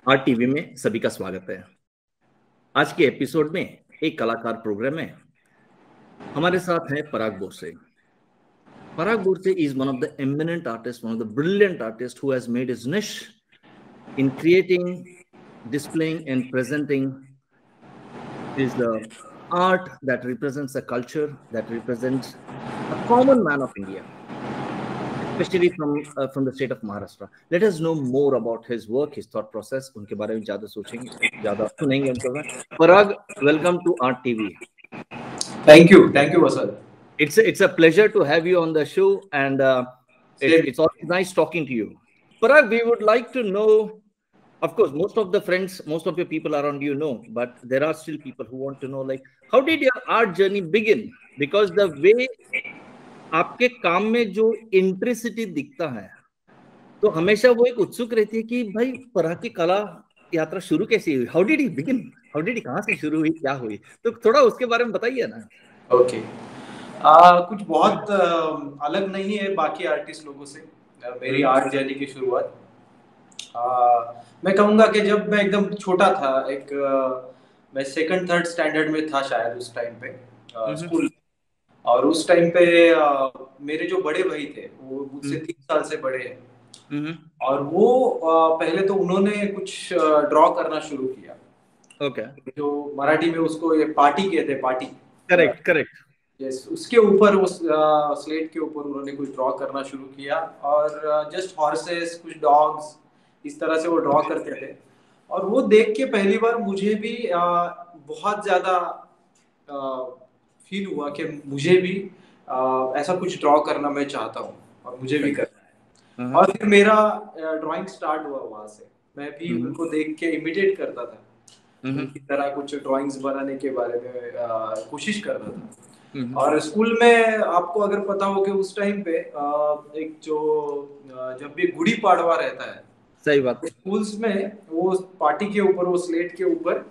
Are TV में सभी का स्वागत है। आज के एपिसोड में एक कलाकार प्रोग्राम में हमारे साथ है पराग Borse. Parag Borse is one of the eminent artists, one of the brilliant artists who has made his niche in creating, displaying, and presenting his art that represents a culture, that represents a common man of India, especially from the state of Maharashtra. Let us know more about his work, his thought process. उनके बारे में ज़्यादा सोचेंगे, ज़्यादा सुनेंगे उनके बारे में। Parag, welcome to Art TV. Thank you, Vasant. It's a pleasure to have you on the show, and it's always nice talking to you. Parag, we would like to know. Of course, most of the friends, most of your people around you know, but there are still people who want to know, like, how did your art journey begin? Because the way आपके काम में जो इंट्रिसिटी दिखता है, तो हमेशा वो एक उत्सुक रहती है कि भाई पराग की कला यात्रा शुरू कैसे हुई? How did he begin? How did he कहाँ से शुरू हुई, क्या हुई? तो थोड़ा उसके बारे में बताइए ना। ओके कुछ बहुत अलग नहीं है बाकी आर्टिस्ट लोगों से। मेरी आर्ट जर्नी की शुरुआत मैं कहूँगा कि जब मैं एकदम छोटा था, मैं सेकंड थर्ड स्टैंडर्ड में था शायद उस टाइम पे स्कूल। और उस टाइम पे मेरे जो बड़े भाई थे वो मुझसे 3 साल से बड़े हैं। और वो पहले तो उन्होंने कुछ ड्रॉ करना शुरू किया। ओके। जो मराठी में उसको ये पार्टी कहते हैं, पार्टी। करेक्ट। यस, उसके ऊपर उस स्लेट के ऊपर उन्होंने कुछ ड्रॉ करना शुरू किया और जस्ट हॉर्सेस, कुछ डॉग्स, इस तरह से वो ड्रॉ करते थे। और वो देख के पहली बार मुझे भी बहुत ज्यादा फील हुआ कि मुझे भी ऐसा कुछ ड्रॉ करना मैं चाहता हूँ और मुझे भी करना है। और फिर मेरा ड्राइंग स्टार्ट हुआ वहां से। मैं भी उनको देख के इमिटेट करता था, उनकी तरह कुछ ड्राइंग्स बनाने के बारे में कोशिश करता था। और स्कूल में आपको अगर पता हो कि उस टाइम पे एक जो जब भी गुड़ी पाड़वा रहता है, सही बात, स्कूल्स में वो पार्टी के ऊपर, वो स्लेट के ऊपर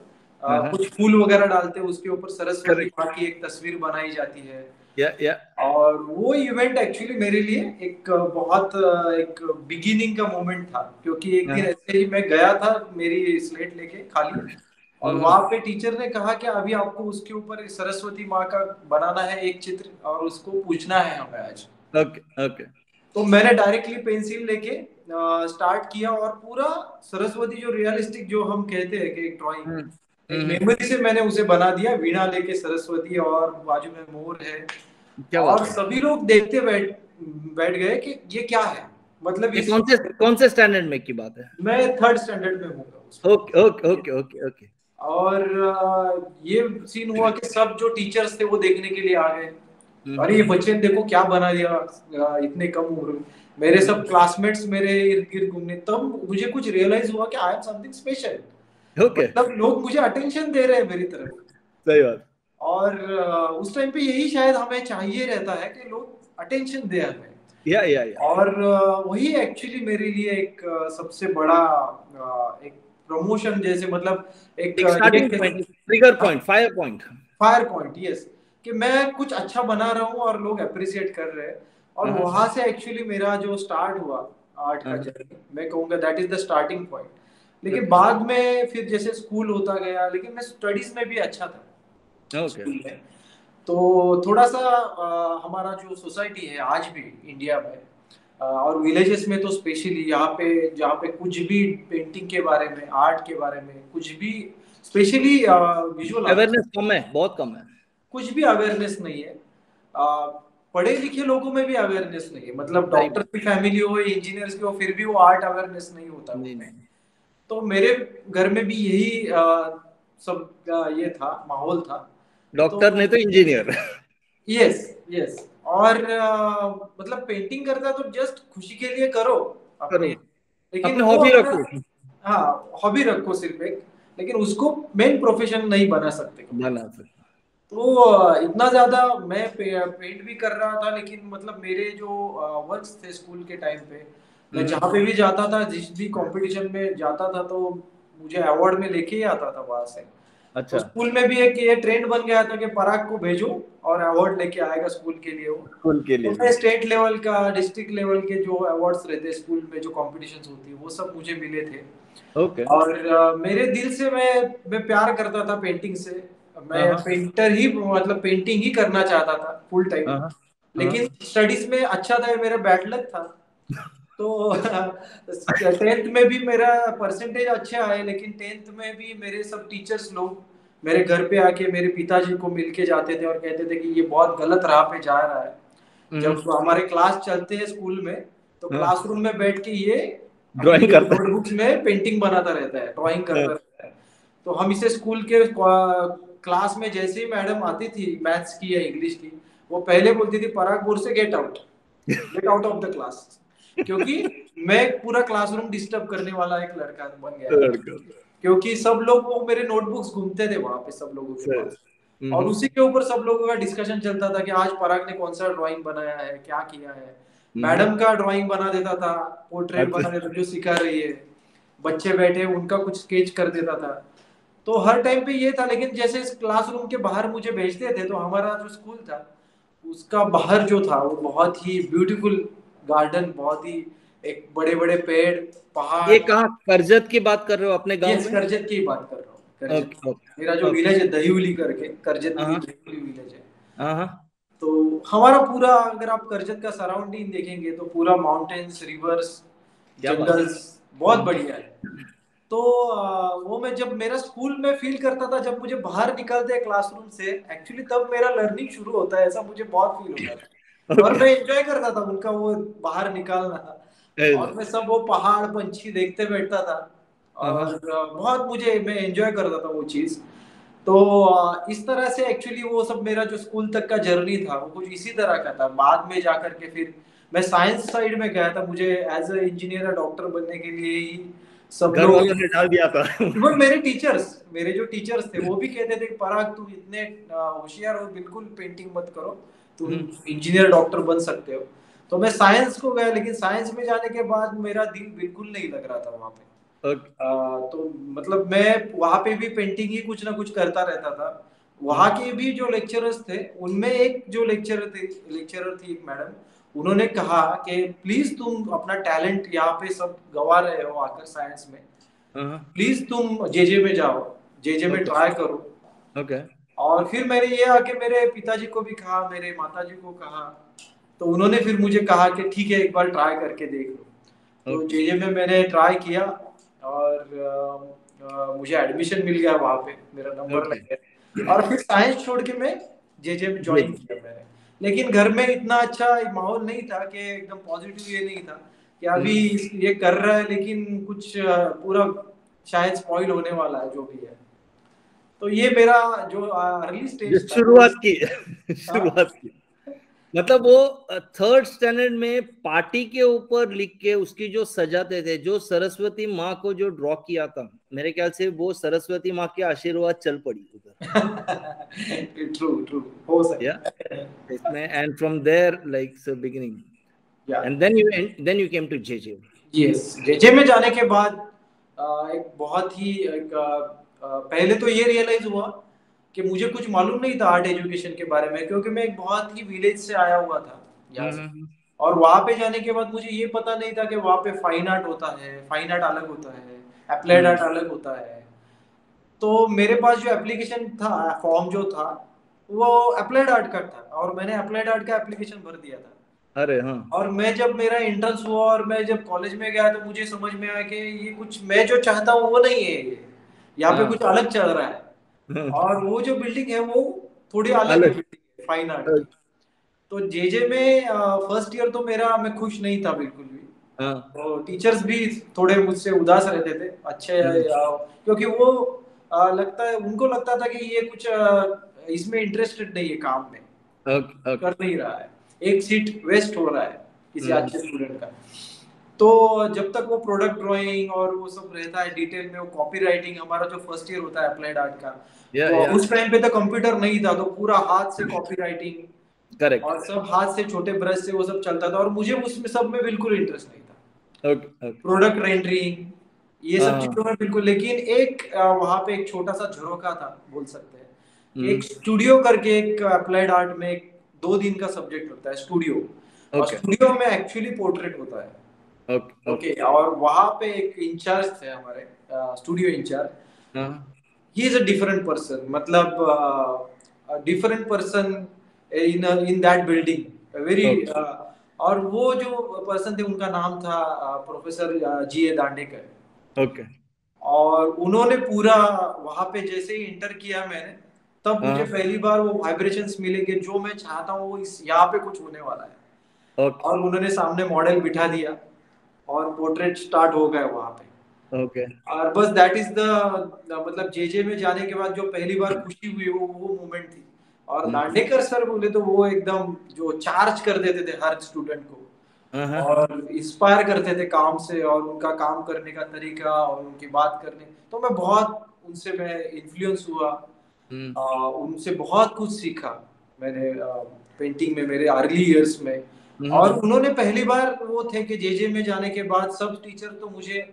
कुछ फूल वगैरह डालते हैं, उसके ऊपर सरस्वती माँ की एक तस्वीर बनाई जाती है। और वो इवेंट एक्चुअली मेरे लिए एक बहुत एक बिगिनिंग का मोमेंट था, क्योंकि एक दिन ऐसे ही मैं गया था मेरी स्लेट लेके खाली, और वहां पे टीचर ने कहा कि अभी आपको उसके ऊपर सरस्वती माँ का बनाना है एक चित्र और उसको पूछना है हमें आज। ओके। तो मैंने डायरेक्टली पेंसिल लेके स्टार्ट किया और पूरा सरस्वती जो रियलिस्टिक जो हम कहते हैं कि एक ड्राइंग, एक मेमोरी से मैंने उसे बना दिया, वीणा लेके सरस्वती और बाजू में मोर है। और सभी लोग देखते बैठ गए कि ये क्या है, मतलब ये कौन से स्टैंडर्ड में की बात है? मैं थर्ड स्टैंडर्ड में हूँ। ओके। और ये सीन हुआ कि सब जो टीचर्स थे वो देखने के लिए आ गए। अरे ये बच्चे ने देखो क्या बना दिया इतने कम उम्र में। मेरे सब क्लासमेट्स मेरे इर्द गिर्द घूमने, तब मुझे कुछ रियलाइज हुआ कि आई एम समथिंग स्पेशल। मतलब लोग मुझे अटेंशन दे रहे हैं मेरी तरफ। सही बात। और उस टाइम पे यही शायद हमें चाहिए रहता है कि लोग अटेंशन दे हमें। और वही एक्चुअली मेरे लिए एक सबसे बड़ा एक प्रमोशन जैसे, मतलब एक starting point, trigger point, fire point, yes, कि मैं कुछ अच्छा बना रहा हूँ और लोग अप्रिशिएट कर रहे हैं। और वहां से एक्चुअली मेरा जो स्टार्ट हुआ आर्ट का जर्नी, मैं कहूँगा that is the starting point. लेकिन बाद में फिर जैसे स्कूल होता गया, लेकिन मैं स्टडीज में भी अच्छा था स्कूल में। तो थोड़ा सा हमारा जो सोसाइटी है आज भी इंडिया में और विलेजेस में तो स्पेशली यहाँ पे, जहाँ पे कुछ भी पेंटिंग के बारे में, आर्ट के बारे में कुछ भी स्पेशली विजुअल अवेयरनेस कम है, बहुत कम है। कुछ भी अवेयरनेस नहीं है। पढ़े लिखे लोगों में भी अवेयरनेस नहीं है, मतलब डॉक्टर की फैमिली हो, इंजीनियर्स की हो, फिर भी वो आर्ट अवेयरनेस नहीं होता नहीं। तो मेरे घर में भी यही सब ये था, माहौल था। डॉक्टर नहीं तो इंजीनियर। यस। और मतलब पेंटिंग करता तो जस्ट खुशी के लिए करो अपनी, लेकिन हॉबी रखो। हाँ, हॉबी रखो सिर्फ एक, लेकिन उसको मेन प्रोफेशन नहीं बना सकते। तो इतना ज्यादा मैं पेंट भी कर रहा था, लेकिन मतलब मेरे जो वर्क्स थे स्कूल के टाइम पे, मैं जहाँ पे भी जाता था, जिस भी कंपटीशन में जाता था, तो मुझे अवार्ड में लेके ही आता था वहां से। तो अच्छा। स्कूल में भी एक ये ट्रेंड बन गया था कि पराग को भेजो और अवार्ड लेके आएगा स्कूल के लिए वो। स्कूल के तो लिए मैं भी। स्टेट लेवल का, डिस्ट्रिक्ट लेवल के जो अवार्ड्स रहते हैं स्कूल में, जो कॉम्पिटिशन्स होती है, वो सब मुझे मिले थे। ओके। और मेरे दिल से मैं प्यार करता था पेंटिंग से। हाँ मैं हाँ पेंटर ही, मतलब पेंटिंग ही करना चाहता था फुल टाइम। हाँ हाँ लेकिन स्टडीज में अच्छा था, मेरा बैड लक था। तो 10th में भी मेरा परसेंटेज अच्छे आए, लेकिन 10th में भी मेरे सब टीचर्स लोग मेरे घर पे आके मेरे पिताजी को मिलके जाते थे और कहते थे कि ये बहुत गलत राह पे जा रहा है। जब हाँ हमारे क्लास चलते हैं स्कूल में, तो हाँ। क्लासरूम में बैठ के ये अपनी ड्राइंग करता नोटबुक्स में पेंटिंग बनाता रहता है, ड्राइंग है। करता रहता है। तो हम इसे स्कूल के क्लास में जैसे ही मैडम आती थी मैथ्स की या इंग्लिश की, वो पहले बोलती थी पराग बोर से get out of the class. क्योंकि मैं पूरा क्लासरूम डिस्टर्ब करने वाला एक लड़का बन गया था। लड़का। क्योंकि सब लोग, वो मेरे नोटबुक्स घूमते थे वहां पे सब लोगों के सही। पास, और उसी के ऊपर सब लोगों का डिस्कशन चलता था कि आज पराग ने कौन सा ड्राइंग बनाया है, क्या किया है। हम्म। मैडम का ड्राइंग बना देता था, पोर्ट्रेट अच्छा। बना देता, जो सिखा रही है, बच्चे बैठे उनका कुछ स्केच कर देता था। तो हर टाइम पे ये था। लेकिन जैसे इस क्लासरूम के बाहर मुझे भेजते थे, तो हमारा जो स्कूल था उसका बाहर जो था वो बहुत ही ब्यूटीफुल गार्डन, बहुत ही एक बड़े बड़े पेड़, ये पहाड़। कहाँ करजत की बात कर रहे हो अपने गांव यस, में? करजत की बात कर रहा हूँ, करजत। ओके ओके मेरा जो ओके। विलेज है दहीवली करके, करजत में भी हाँ दहीवली विलेज है। हाँ हाँ। तो हमारा पूरा, अगर आप करजत का सराउंडिंग देखेंगे तो पूरा माउंटेन्स, रिवर्स, क्या बात है। जंगल्स, बहुत हम्म। बढ़िया है। तो वो मैं जब मेरा स्कूल में फील करता था, जब मुझे बाहर निकलते हैं क्लासरूम से, एक्चुअली तब मेरा लर्निंग शुरू होता है, ऐसा मुझे बहुत फील होता था। और ओके। मैं एंजॉय करता था उनका वो बाहर निकालना। और मैं सब वो पहाड़ पंछी देखते बैठता था। हाँ और बहुत मैं एंजॉय करता था वो चीज। तो इस तरह से एक्चुअली वो सब मेरा जो स्कूल तक का जर्नी था वो कुछ इसी तरह का था। बाद में जाकर के फिर मैं साइंस साइड में गया था, मुझे एज अ इंजीनियर या डॉक्टर बनने के लिए ही सब घर लोग। वालों ने डाल दिया था। इवन मेरे जो टीचर्स थे वो भी कहते थे कि पराग तुम इतने होशियार हो, बिल्कुल पेंटिंग मत करो, तुम हम्म। इंजीनियर डॉक्टर बन सकते हो। तो मैं साइंस को गया, लेकिन साइंस में जाने के बाद मेरा दिल बिल्कुल नहीं लग रहा था वहां पे। ओके। तो मतलब मैं वहां पे भी पेंटिंग ही कुछ ना कुछ करता रहता था। वहां के भी जो लेक्चरर्स थे, उनमें एक जो लेक्चरर थी एक मैडम, उन्होंने कहा कि प्लीज तुम अपना टैलेंट यहाँ पे सब गवा रहे हो आकर साइंस में, हाँ। प्लीज तुम जेजे में जाओ, जेजे में ओके ट्राई करो। ओके। और फिर मैंने ये आके मेरे पिताजी को भी कहा, मेरे माताजी को कहा। तो उन्होंने फिर मुझे कहा कि ठीक है, एक बार ट्राई करके देख लो। तो ओके। जेजे में मैंने ट्राई किया, और मुझे एडमिशन मिल गया वहां पे, मेरा नंबर ओके। लग गया। और फिर साइंस छोड़ के मैं जेजे में जी ज्वाइन किया मैंने। लेकिन घर में इतना अच्छा माहौल नहीं था, कि एकदम पॉजिटिव ये नहीं था कि अभी हम्म। ये कर रहा है, लेकिन कुछ पूरा शायद स्पॉइल होने वाला है जो भी है। तो ये मेरा जो अर्ली जो स्टेज था वो शुरुआत की हाँ। शुरुआत की मतलब वो थर्ड स्टैंडर्ड में पार्टी के ऊपर लिख के उसकी जो सजाते थे, जो सरस्वती माँ को जो ड्रॉ किया था, मेरे ख्याल से वो सरस्वती माँ के आशीर्वाद चल पड़ी उधर। ट्रू ट्रू, हो या सकता है। इसमें and from there like beginning या and then you came to JJ. Yes, JJ में जाने के बाद एक बहुत ही पहले तो ये रियलाइज हुआ कि मुझे कुछ मालूम नहीं था आर्ट एजुकेशन के बारे में, क्योंकि मैं एक बहुत ही विलेज से आया हुआ था यहाँ से। हम्म। और वहां पे जाने के बाद मुझे ये पता नहीं था कि वहां पे फाइन आर्ट होता है, फाइन आर्ट अलग होता है, अप्लाइड आर्ट हम्म। अलग होता है। तो मेरे पास जो एप्लीकेशन था, फॉर्म जो था, वो अप्लाइड आर्ट का था, और मैंने अप्लाइड आर्ट का एप्लीकेशन भर दिया था। अरे हाँ। और मैं जब मेरा एंट्रेंस हुआ और मैं जब कॉलेज में गया, तो मुझे समझ में आया कि ये कुछ मैं जो चाहता हूँ वो नहीं है, ये यहाँ पे कुछ हाँ। अलग चल रहा है। और वो जो बिल्डिंग है वो थोड़ी अलग है, अलग। बिल्डिंग फाइन आर्ट की। तो जेजे में फर्स्ट ईयर तो मेरा, मैं खुश नहीं था बिल्कुल भी। हाँ। तो टीचर्स भी थोड़े मुझसे उदास रहते थे, अच्छे हम्म। क्योंकि वो लगता है, उनको लगता था कि ये कुछ इसमें इंटरेस्टेड नहीं है काम में, ओके ओके। कर नहीं रहा है, एक सीट वेस्ट हो रहा है किसी हम्म। अच्छे स्टूडेंट का। तो जब तक वो प्रोडक्ट ड्राइंग और वो सब रहता है डिटेल में, वो कॉपी राइटिंग, हमारा जो फर्स्ट ईयर होता है अप्लाइड आर्ट का, वो या उस टाइम पे तो कंप्यूटर नहीं था, तो पूरा हाथ से कॉपी राइटिंग करेक्ट। और सब हाथ से छोटे ब्रश से वो सब चलता था, और मुझे उसमें सब में बिल्कुल इंटरेस्ट नहीं था। Okay okay. प्रोडक्ट रेंडरिंग, ये सब चीजों में बिल्कुल। लेकिन एक वहां पे एक छोटा सा झरोखा था बोल सकते हैं कि एक स्टूडियो करके एक अप्लाइड आर्ट में एक 2 दिन का सब्जेक्ट होता है स्टूडियो। और स्टूडियो में एक्चुअली पोर्ट्रेट होता है। ओके। और वहां पे एक इंचार्ज थे हमारे studio incharge. He is a different person, मतलब different person in that building very. और वो जो पर्सन थे उनका नाम था professor G A Dandekar. Okay. और उन्होंने पूरा वहां पे जैसे ही इंटर किया मैंने, तब मुझे पहली बार वो वाइब्रेशंस मिले कि जो मैं चाहता हूँ वो इस यहाँ पे कुछ होने वाला है। और उन्होंने सामने मॉडल बिठा दिया और पोर्ट्रेट स्टार्ट हो गया वहां पे। और बस दैट इज द मतलब जेजे में जाने के बाद जो पहली बार खुशी हुई वो मोमेंट थी। और दांडेकर सर बोले तो वो एकदम जो चार्ज कर देते थे हर स्टूडेंट को और इंस्पायर करते थे काम से और उनका काम करने का तरीका और उनकी बात करने। तो मैं बहुत उनसे मैं इन्फ्लुएंस हुआ, उनसे बहुत कुछ सीखा मैंने पेंटिंग में मेरे अर्ली इयर्स में। और उन्होंने पहली बार वो थे कि जेजे में जाने के बाद सब टीचर तो मुझे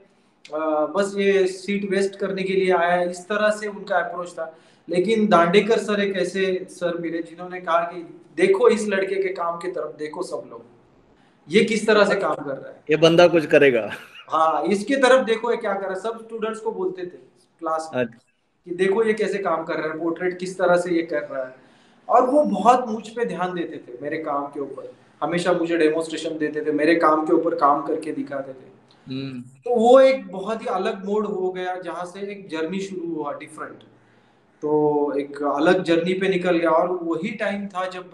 बस ये सीट वेस्ट करने के लिए आया है इस तरह से उनका अप्रोच था। लेकिन दांडेकर सर एक ऐसे सर मिले जिन्होंने कहा कि देखो इस लड़के के काम की तरफ देखो सब लोग, ये किस तरह से काम कर रहा है, ये बंदा कुछ करेगा। हाँ इसके तरफ देखो ये क्या कर रहा है। सब स्टूडेंट्स को बोलते थे क्लास में कि देखो ये कैसे काम कर रहा है, पोर्ट्रेट किस तरह से ये कर रहा है। और वो बहुत मुझ पे ध्यान देते थे मेरे काम के ऊपर, हमेशा मुझे डेमोन्स्ट्रेशन देते थे, मेरे काम के ऊपर काम करके दिखाते थे। तो वो एक बहुत ही अलग मोड हो गया जहाँ से एक जर्नी शुरू हुआ डिफरेंट। तो एक अलग जर्नी पे निकल गया। और वही टाइम था जब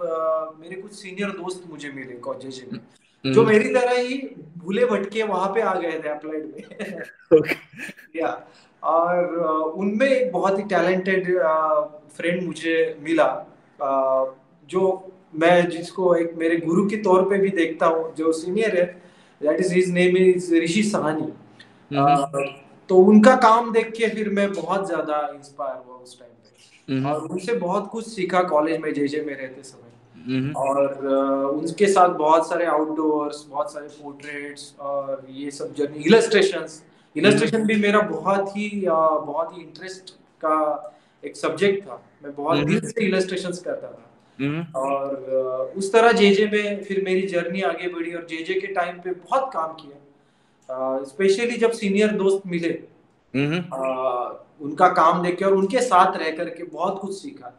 मेरे कुछ सीनियर दोस्त मुझे मिले कॉलेज में, जो मेरी तरह ही भूले भटके वहां पे आ गए थे अप्लाइड में। या और उनमें एक बहुत ही टैलेंटेड फ्रेंड मुझे मिला, जो मैं जिसको एक मेरे गुरु के तौर पे भी देखता हूँ, जो सीनियर है। That is his name is Rishi Sahni. तो उनका काम देख के फिर मैं बहुत ज्यादा इंस्पायर हुआ उस टाइम पे और उनसे बहुत कुछ सीखा कॉलेज में जेजे में रहते समय। और उनके साथ बहुत सारे आउटडोर्स, बहुत सारे पोर्ट्रेट्स और ये सब जर्नी इलस्ट्रेशन भी मेरा बहुत ही इंटरेस्ट का एक सब्जेक्ट था। मैं बहुत दिल से इलस्ट्रेशंस करता था। और उस तरह जेजे में फिर मेरी जर्नी आगे बढ़ी और जेजे के टाइम पे बहुत काम किया। स्पेशली जब सीनियर दोस्त मिले, उनका काम देख के और उनके साथ रह करके बहुत कुछ सीखा।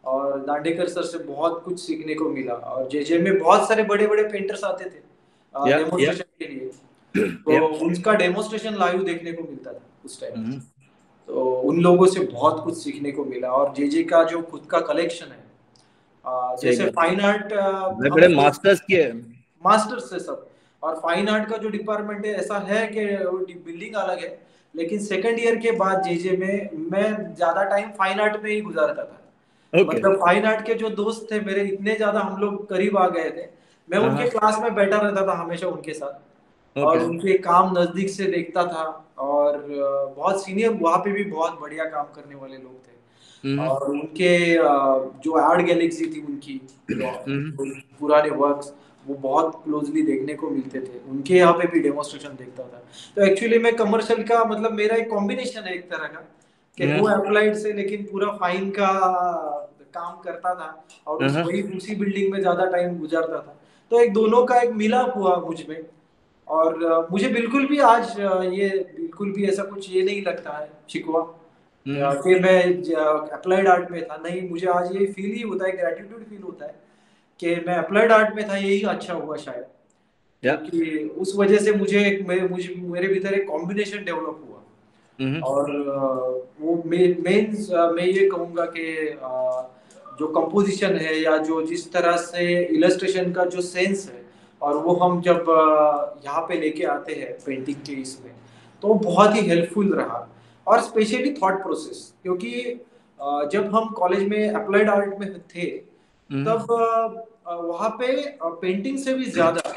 और दांडेकर सर से बहुत कुछ सीखने को मिला। और जेजे में बहुत सारे बड़े बड़े पेंटर्स आते थे डेमोन्स्ट्रेशन के लिए, तो उनका डेमोन्स्ट्रेशन लाइव देखने को मिलता था उस टाइम। तो उन लोगों से बहुत कुछ सीखने को मिला। और जेजे का जो खुद का कलेक्शन है, जैसे फाइन आर्ट बड़े मास्टर्स किए, मास्टर्स से सब। और फाइन आर्ट का जो डिपार्टमेंट है ऐसा है कि बिल्डिंग अलग है, लेकिन सेकंड ईयर के बाद जेजे में मैं ज्यादा टाइम फाइन आर्ट में ही गुजारता था। मतलब फाइन आर्ट के जो दोस्त थे मेरे इतने ज्यादा हम लोग करीब आ गए थे, मैं उनके क्लास में बैठा रहता था हमेशा उनके साथ और उनके काम नजदीक से देखता था। और बहुत सीनियर वहां पे भी बहुत बढ़िया काम करने वाले लोग थे। और उनके जो आर्ट गैलेक्सी थी उनकी पुराने वर्क्स वो बहुत क्लोजली देखने को मिलते थे। उनके यहाँ पे भी डेमोन्स्ट्रेशन देखता था। तो एक्चुअली मैं कमर्शियल का मतलब मेरा एक कॉम्बिनेशन है एक तरह का कि वो अप्लाइड से लेकिन पूरा फाइन का काम करता था और उसी बिल्डिंग में ज्यादा टाइम गुजारता था। तो एक दोनों का एक मिलाप हुआ मुझ में। और मुझे बिल्कुल भी आज ये बिल्कुल भी ऐसा कुछ ये नहीं लगता है शिकवा कि मैं अप्लाइड आर्ट में था। नहीं, मुझे आज ये फील ही होता है, ग्रेटिट्यूड फील होता है कि मैं अप्लाइड आर्ट में था, यही अच्छा हुआ शायद। क्योंकि उस वजह से मेरे भीतर एक कॉम्बिनेशन डेवलप हुआ। और वो मेन मैं ये कहूँगा कि जो कंपोजिशन है या जो जिस तरह से इलस्ट्रेशन का जो सेंस है और वो हम जब यहाँ पे लेके आते हैं पेंटिंग के इसमें, तो बहुत ही हेल्पफुल रहा। और स्पेशली थॉट प्रोसेस, क्योंकि जब हम कॉलेज में अप्लाइड आर्ट में थे तब वहाँ पे पेंटिंग से भी ज्यादा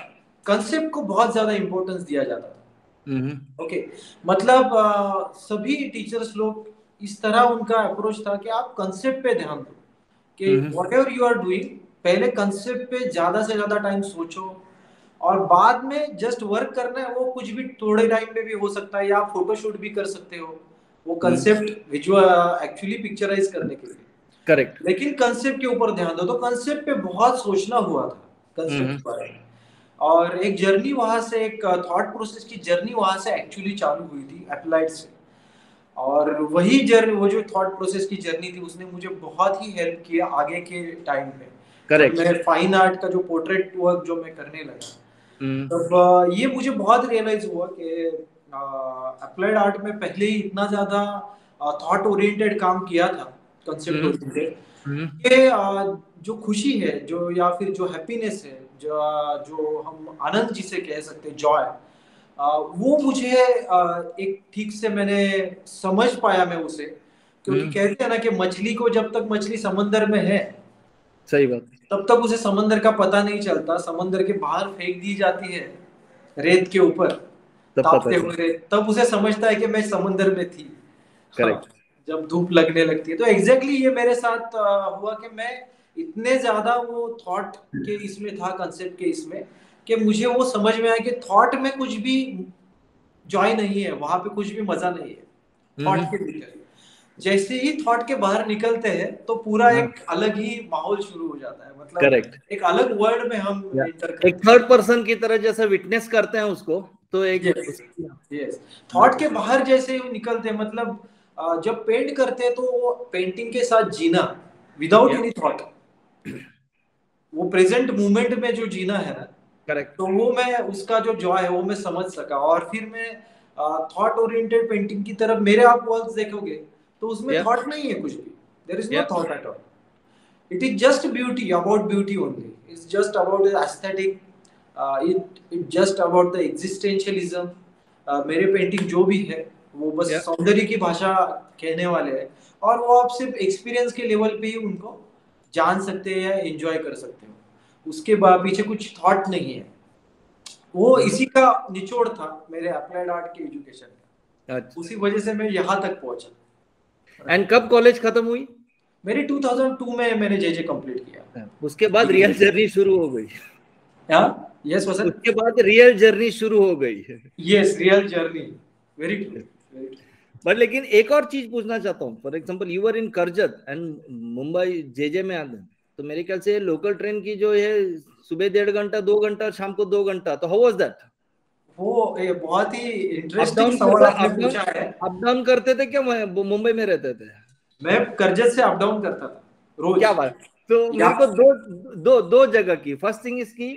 कंसेप्ट को बहुत ज्यादा इम्पोर्टेंस दिया जाता था। ओके, मतलब सभी टीचर्स लोग इस तरह उनका अप्रोच था कि आप कंसेप्ट पे ध्यान दो कि whatever you are doing, पहले कंसेप्ट पे ज्यादा से ज्यादा टाइम सोचो और बाद में जस्ट वर्क करना है, वो कुछ भी थोड़े टाइम में भी हो सकता है, या फोटोशूट भी कर सकते हो वो कंसेप्ट विजुअल एक्चुअली पिक्चराइज करने के लिए। करेक्ट। लेकिन कंसेप्ट के ऊपर ध्यान दो, तो कंसेप्ट पे बहुत सोचना हुआ था, कंसेप्ट के बारे में। और एक जर्नी वहां से, एक थॉट प्रोसेस की जर्नी वहां से एक्चुअली चालू हुई थी एप्लाइड से। और वही जर्नी, वो जो थॉट प्रोसेस की जर्नी थी, उसने मुझे बहुत ही हेल्प किया आगे के टाइम में। जब करेक्ट। मैं फाइन आर्ट का जो पोर्ट्रेट वर्क जो मैं करने लगा, तब ये मुझे बहुत रियलाइज हुआ कि अप्लाइड आर्ट में पहले ही इतना ज्यादा थॉट ओरिएंटेड काम किया था, कंसेप्ट ओरिएंटेड, कि जो खुशी है, जो या फिर जो हैप्पीनेस है, जो हम आनंद जिसे कह सकते हैं, जॉय, वो मुझे एक ठीक से मैंने समझ पाया मैं उसे। क्योंकि कहते हैं ना कि मछली को जब तक मछली समंदर में है, सही बात, तब तक उसे समंदर का पता नहीं चलता। समंदर के बाहर फेंक दी जाती है रेत के ऊपर, तब पता तापते चल। हुए रेत, तब उसे समझता है कि मैं समंदर में थी। हाँ, करेक्ट। जब धूप लगने लगती है। तो एग्जैक्टली ये मेरे साथ हुआ कि मैं इतने ज्यादा वो थॉट के इसमें था, कंसेप्ट के इसमें, कि मुझे वो समझ में आया कि थॉट में कुछ भी जॉय नहीं है, वहां पे कुछ भी मजा नहीं है थॉट के भीतर। जैसे ही थॉट के बाहर निकलते हैं तो पूरा एक अलग ही माहौल शुरू हो जाता है, मतलब करेक्ट। एक अलग वर्ल्ड में हम एंटर एक करते थर्ड पर्सन की तरह जैसा विटनेस करते हैं उसको, तो हैं। एक यस, यस। थॉट के बाहर जैसे ही निकलते हैं, मतलब जब पेंट करते हैं तो वो पेंटिंग के साथ जीना विदाउट एनी थॉट, वो प्रेजेंट मोमेंट में जो जीना है ना, करेक्ट। तो वो मैं उसका जो जॉय है वो मैं समझ सका। और फिर मैं थॉट ओरिएंटेड पेंटिंग की तरफ, मेरे आप वर्क्स देखोगे तो उसमें या थॉट नहीं है कुछ भी, देयर इज नो या thought at all. It is just beauty, about beauty only. It's just about the aesthetic. It just about the existentialism. मेरे पेंटिंग जो भी है वो बस या सौंदर्य की भाषा कहने वाले हैं। और वो आप सिर्फ एक्सपीरियंस के लेवल पे ही उनको जान सकते हैं या एंजॉय कर सकते हो, उसके बाद पीछे कुछ थॉट नहीं है। वो इसी का निचोड़ था मेरे अप्लाइड आर्ट के एजुकेशन का। अच्छा। उसी वजह से मैं यहाँ तक पहुंचा। एंड कब कॉलेज खत्म हुई? मेरी 2002 में मैंने जे कंप्लीट किया। उसके बाद रियल जर्नी शुरू हो गई। यस वसंत। उसके बाद रियल जर्नी शुरू हो गई। Yes, real journey, very true, very true. But लेकिन एक और चीज पूछना चाहता हूँ, for example you are in Karjat and Mumbai J में आते, तो मेरे ख्याल से लोकल ट्रेन की जो है सुबह 1.5 घंटा 2 घंटा, शाम को 2 घंटा, तो हाउ वाज दैट? वो ये बहुत ही अप इंटरेस्टिंग डाउन सवाल करते, आपने पूछा है। अप डाउन करते थे क्या? मुंबई में रहते थे? मैं करजत से अप डाउन करता था रोज। क्या बात। तो या मेरे को दो दो दो जगह की, फर्स्ट थिंग इसकी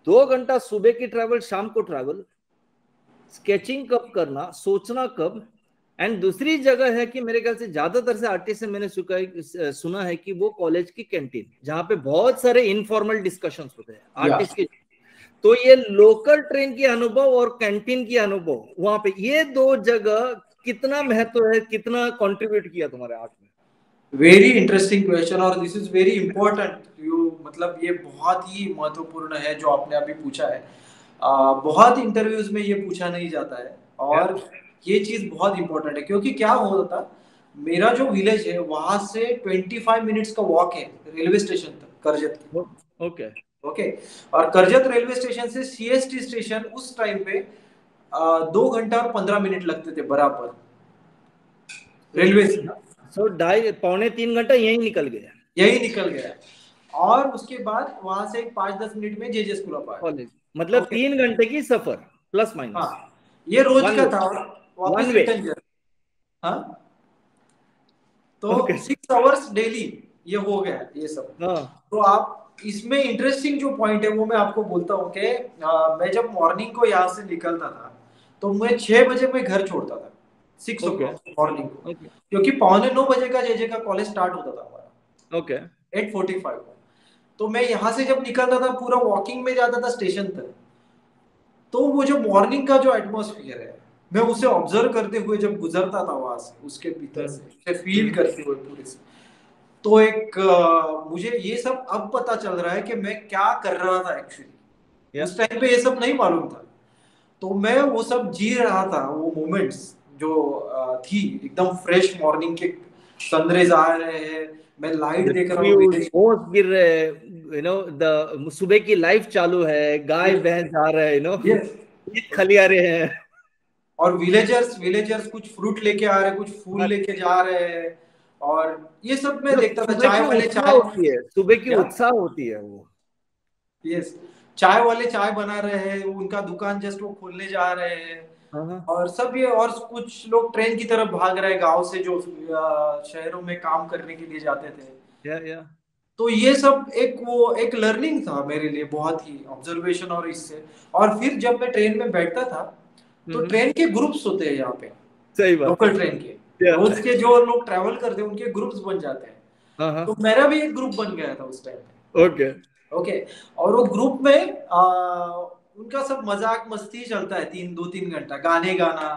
2 घंटा सुबह की ट्रैवल, शाम को ट्रैवल, स्केचिंग कब करना, सोचना कब। एंड दूसरी जगह है कि मेरे ख्याल से ज्यादातर से आर्टिस्ट से मैंने सुना है कि वो कॉलेज की कैंटीन, जहां पे बहुत सारे इनफॉर्मल डिस्कशंस होते हैं या आर्टिस्ट के। तो ये लोकल ट्रेन की अनुभव और कैंटीन की अनुभव, वहां पे ये दो जगह कितना महत्व है, कितना कंट्रीब्यूट किया तुम्हारे आर्ट में? वेरी इंटरेस्टिंग क्वेश्चन, और this is very important you, मतलब ये बहुत ही महत्वपूर्ण है जो आपने अभी पूछा है। बहुत इंटरव्यूज में ये पूछा नहीं जाता है, या और ये चीज बहुत इंपॉर्टेंट है। क्योंकि क्या होता था, मेरा जो विलेज है वहां से 25 मिनट्स का वॉक है रेलवे स्टेशन तक, करजत की। ओके। ओके। और करजत रेलवे स्टेशन से सीएसटी स्टेशन उस टाइम पे 2 घंटा और 15 मिनट लगते थे बराबर, सो रेलवे से। सो 2.5 पौने 3 घंटा यही निकल गया यही निकल गया। और उसके बाद वहां से 5-10 मिनट में जे स्कूल अप आया। कॉलेज, मतलब ओके। 3 घंटे की सफर प्लस माइनस। हाँ, ये रोज वन का वे। था, और वापस वन वे। Return journey. हाँ, तो ओके। 6 आवर्स डेली ये हो गया ये सब। हाँ। तो आप इसमें इंटरेस्टिंग जो पॉइंट है वो मैं आपको बोलता हूँ कि मैं जब मॉर्निंग को यहाँ से निकलता था, तो मैं 6 बजे मैं घर छोड़ता था, 6 ओ ओके। क्लॉक मॉर्निंग को। ओके। क्योंकि 9:45 का जे का कॉलेज स्टार्ट होता था हमारा, ओके। 8:45 को। तो मैं यहाँ से जब निकलता था पूरा वॉकिंग में जाता था स्टेशन तक। तो वो जो मॉर्निंग का जो एटमॉस्फेयर है, मैं उसे ऑब्जर्व करते हुए जब गुजरता था वहां से, उसके भीतर से उसे फील करते हुए पूरे से, तो एक मुझे ये सब अब पता चल रहा है कि मैं क्या कर रहा था एक्चुअली। या उस टाइम पे ये सब नहीं मालूम था। तो मैं वो सब जी रहा था, वो मोमेंट्स जो थी एकदम फ्रेश मॉर्निंग के, सनराइज आ रहे हैं, मैं लाइट देख रहा हूँ, ओस गिर रहे हैं, द सुबह की लाइफ चालू है, गाय भैंस जा रहे हैं, खलियारे हैं। और विलेजर्स विलेजर्स कुछ फ्रूट लेके आ रहे हैं, कुछ फूल लेके जा रहे हैं, और ये सब मैं देखता था। सुबह चाय की वाले उत्साह चाय, होती है, सुबह की क्या, उत्साह होती है वो। यस, चाय वाले चाय बना रहे हैं, उनका दुकान जस्ट वो खोलने जा रहे हैं। हाँ और सब ये, और कुछ लोग ट्रेन की तरफ भाग रहे हैं गांव से, जो शहरों में काम करने के लिए जाते थे। या तो ये सब एक लर्निंग था मेरे लिए, बहुत ही ऑब्जर्वेशन। और इससे, और फिर जब मैं ट्रेन में बैठता था, तो ट्रेन के ग्रुप्स होते हैं यहाँ पे, सही बात। लोकल ट्रेन के, या रोज के जो लोग ट्रैवल करते हैं उनके ग्रुप्स बन जाते हैं। हाँ हाँ तो मेरा भी एक ग्रुप बन गया था उस टाइम पे। ओके। ओके। और वो ग्रुप में उनका सब मजाक मस्ती चलता है, 2-3 घंटा गाने गाना।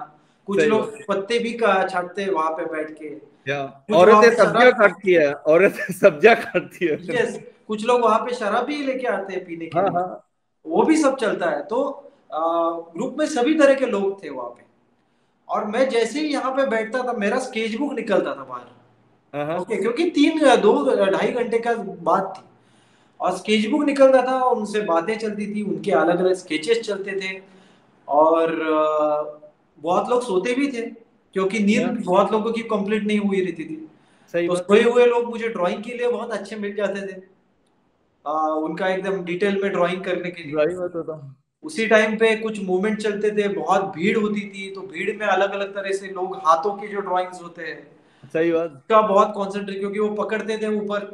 कुछ सही लोग बात। पत्ते भी छाटते हैं वहां पे बैठ के। या कुछ वहां औरतें पे सब्जियां शराब, काटती है, औरतें सब्जियां काटती है। यस, कुछ लोग वहां पे शराब भी लेके आते हैं पीने के हाँ लिए, हाँ वो भी सब चलता है। तो ग्रुप में सभी तरह के लोग थे वहां पे। और मैं जैसे ही यहाँ पे बैठता था, मेरा स्केच बुक निकलता था बाहर। हाँ हाँ ओके, क्योंकि 2-2.5 घंटे का बात थी, और स्केच बुक निकलता था, उनसे बातें चलती थी, उनके अलग अलग स्केचेस चलते थे। और बहुत लोग सोते भी थे, क्योंकि नींद या बहुत लोगों की कंप्लीट नहीं हुई रहती थी। सही तो बात। सोए हुए लोग मुझे ड्राइंग के लिए बहुत अच्छे मिल जाते थे, उनका एकदम डिटेल में ड्राइंग करने के लिए। ड्राइंग होता था। उसी टाइम पे कुछ मूवमेंट चलते थे, बहुत भीड़ होती थी, तो भीड़ में अलग अलग तरह से लोग हाथों के जो ड्राइंग्स होते हैं, सही बात। का बहुत कॉन्सेंट्रेट, क्योंकि वो पकड़ते थे ऊपर,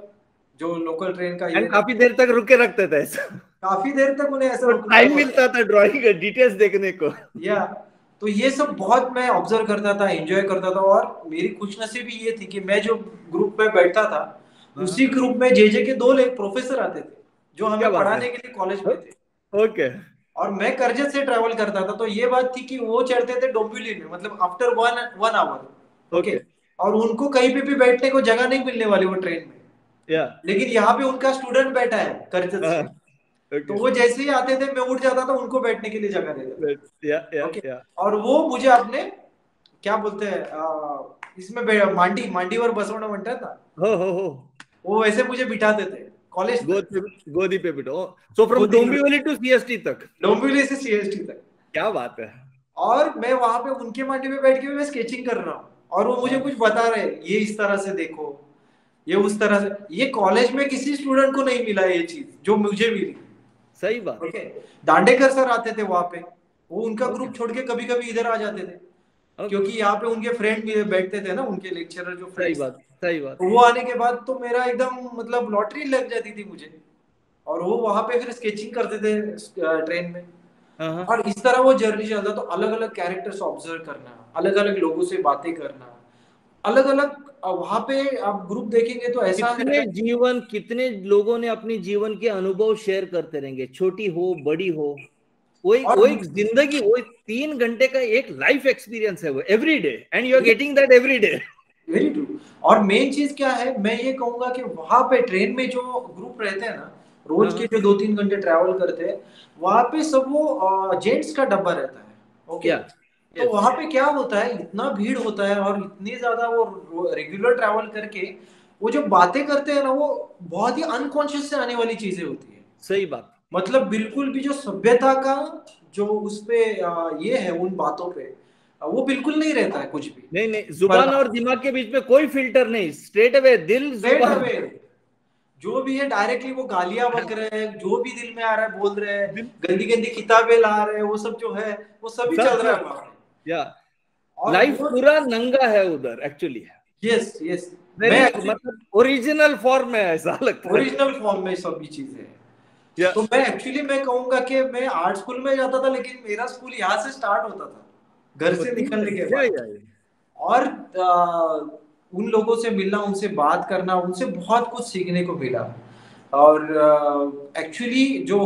जो लोकल ट्रेन का ये एंड था। काफी देर तक रुके रखते थे ऐसा। काफी देर तक उन्हें ऐसा तो रुकना टाइम पड़ता। मिलता था ड्राइंग का डिटेल्स देखने को। या, तो ये सब बहुत मैं ऑब्जर्व करता था, एंजॉय करता था। और मेरी खुशनसीबी ये थी कि मैं जो ग्रुप में बैठता था, हाँ उसी ग्रुप में जे के 2 एक प्रोफेसर आते थे, जो क्या हमें बात है। पढ़ाने के लिए कॉलेज में थे। ओके। और मैं करजत से ट्रेवल करता था, तो ये बात थी कि वो चढ़ते थे डोंबिवली में, मतलब after one one hour. Okay. Okay. और उनको कहीं पे भी बैठने को जगह नहीं मिलने वाली वो ट्रेन में, या लेकिन यहाँ पे उनका स्टूडेंट बैठा है करजत हाँ से। तो ओके। वो जैसे ही आते थे, मैं उठ जाता था, उनको बैठने के लिए जगह दे देता था। ओके। या और वो मुझे अपने, क्या बोलते हैं, इसमें मांडी मांडीवर बसवना म्हणतात ना, हो वो वैसे मुझे बिठाते थे कॉलेज गोद तक, पे, गोदी पे बिठो। सो फ्रॉम गोदी में, डोंबिवली टू सीएसटी तक। डोंबिवली से सीएसटी तक। क्या बात है। और मैं वहां पे उनके मांडी पे बैठ के मैं स्केचिंग कर रहा हूँ, और वो मुझे हाँ कुछ बता रहे हैं, ये इस तरह से देखो, ये उस तरह से। ये कॉलेज में किसी स्टूडेंट को नहीं मिला ये चीज, जो मुझे मिली। सही बात। ओके। दांडेकर सर आते थे वहां पे, वो उनका ओके ग्रुप छोड़ के कभी कभी इधर आ जाते थे, ओके। क्योंकि यहाँ पे उनके फ्रेंड भी बैठते थे ना, उनके लेक्चरर जो सही फ्रेंड्स थे। बात सही बात। तो वो आने के बाद तो मेरा एकदम मतलब लॉटरी लग जाती थी मुझे। और वो वहां पे फिर स्केचिंग करते थे ट्रेन में। हाँ हाँ। और इस तरह वो जर्नी चलता, तो अलग अलग कैरेक्टर्स ऑब्जर्व करना, अलग अलग लोगों से बातें करना, अलग अलग। वहां पे आप ग्रुप देखेंगे तो ऐसा रहता है। कितने लोगों ने अपनी जीवन के अनुभव शेयर करते रहेंगे, छोटी हो बड़ी हो। वो और एक जिंदगी, वो एक 3 घंटे का एक लाइफ एक्सपीरियंस है वो, every day, and you are getting that every day. Very true. और मेन चीज क्या है, मैं ये कहूंगा कि वहां पे ट्रेन में जो ग्रुप रहते हैं ना, रोज के हाँ जो 2-3 घंटे ट्रैवल करते हैं, वहां पे सब वो जेंट्स का डब्बा रहता है। ओके। या तो यस वहां पे क्या होता है, इतना भीड़ होता है, और इतनी ज्यादा वो रेगुलर ट्रैवल करके वो जो बातें करते हैं ना, वो बहुत ही अनकॉन्शियस से आने वाली चीजें होती है। सही बात। मतलब बिल्कुल भी जो सभ्यता का जो उस पे ये है, उन बातों पे वो बिल्कुल नहीं रहता है कुछ भी। नहीं नहीं, जुबान और दिमाग के बीच में कोई फिल्टर नहीं, स्ट्रेट अवे दिल स्ट्रेट जुबान। अवे, जो भी है डायरेक्टली वो गालियां बक रहे हैं, जो भी दिल में आ रहा है बोल रहे हैं, दिल गंदी गंदी किताबें ला रहे हैं, वो सब जो है, वो सभी सब चल रहा है सब। वहां पे। या और लाइफ वो, पूरा नंगा है उधर एक्चुअली। यस यस, वेरी मैं एक्चुअली मतलब ओरिजिनल फॉर्म में ऐसा लगता है। ओरिजिनल फॉर्म में सभी चीजें हैं। या तो मैं एक्चुअली मैं कहूंगा कि मैं आर्ट स्कूल में जाता था, लेकिन मेरा स्कूल यहाँ से स्टार्ट होता था, घर से ठीक है। निकलने के बाद। या और उन लोगों से मिलना, उनसे बात करना, उनसे बहुत कुछ सीखने को मिला। और एक्चुअली जो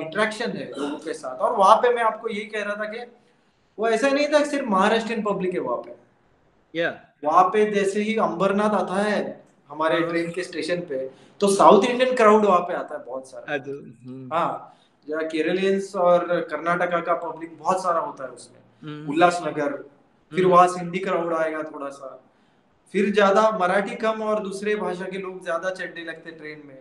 इंटरेक्शन है लोगों के साथ, और वहां पे मैं आपको यही कह रहा था कि वो ऐसा नहीं था कि सिर्फ महाराष्ट्रियन पब्लिक है वहां पे। या वहां पे जैसे ही अंबरनाथ आता है हमारे हाँ हाँ। ट्रेन के स्टेशन पे, तो साउथ इंडियन क्राउड वहां पे आता है बहुत सारा। अच्छा, हाँ, जहाँ केरलियंस और कर्नाटका का पब्लिक बहुत सारा होता है उसमें, हम्म उल्लासनगर। फिर हम्म वहां सिंधी क्राउड आएगा थोड़ा सा। फिर ज्यादा मराठी कम और दूसरे भाषा के लोग ज्यादा चढ़ने लगते ट्रेन में,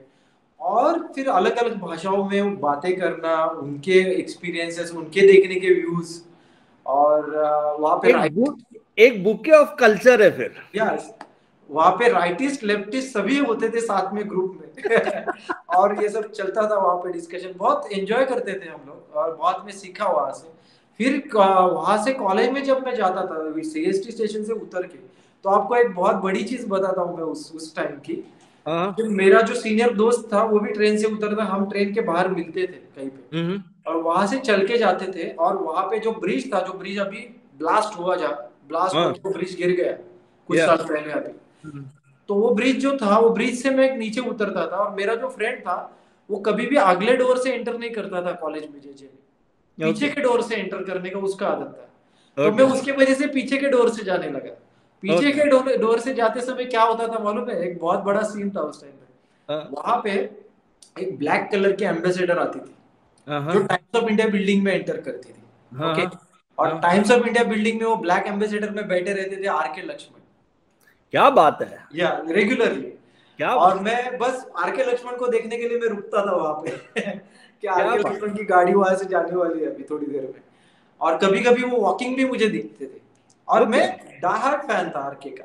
और फिर अलग अलग भाषाओं में बातें करना, उनके एक्सपीरियंसेस, उनके देखने के व्यूज, और वहाँ पे एक बुके ऑफ कल्चर है फिर। यस, वहाँ पे राइटिस्ट लेफ्टिस्ट सभी होते थे साथ में ग्रुप में और ये सब चलता था वहाँ पे डिस्कशन, बहुत एंजॉय करते थे हम लोग और बहुत मैं सीखा वहाँ से। फिर वहाँ से कॉलेज में जब मैं जाता था सीएसटी स्टेशन से उतर के, तो आपको एक बहुत बड़ी चीज बताता हूँ मैं उस टाइम की। मेरा जो सीनियर दोस्त था वो भी ट्रेन से उतरता, हम ट्रेन के बाहर मिलते थे कहीं पे, और वहां से चल के जाते थे, और वहां पे जो ब्रिज था, जो ब्रिज अभी ब्लास्ट होकर ब्रिज गिर गया कुछ साल पहले अभी, तो वो ब्रिज जो था, वो ब्रिज से मैं नीचे उतरता था, और मेरा जो फ्रेंड था वो कभी भी अगले डोर से एंटर नहीं करता था कॉलेज में, जे पीछे के डोर से एंटर करने का उसका आदत था। तो मैं उसके वजह से पीछे के डोर से जाने लगा। पीछे के डोर से जाते समय क्या होता था मालूम है, एक बहुत बड़ा सीन था उस टाइम पे। वहां पे एक ब्लैक कलर की एम्बेसडर आती थी जो टाइम्स ऑफ इंडिया बिल्डिंग में एंटर करती थी, ओके। और टाइम्स ऑफ इंडिया बिल्डिंग में वो ब्लैक एम्बेसडर में बैठे रहते थे आर के लक्ष्मण। क्या बात है, या रेगुलरली। क्या और मैं बस आर के लक्ष्मण को देखने के लिए मैं रुकता था वहां पे कि आर क्या के बात। लक्ष्मण की गाड़ी वहां से जाने वाली है अभी थोड़ी देर में। और कभी कभी वो वॉकिंग भी मुझे दिखते थे, और मैं डाहार्ड फैन था आर के का,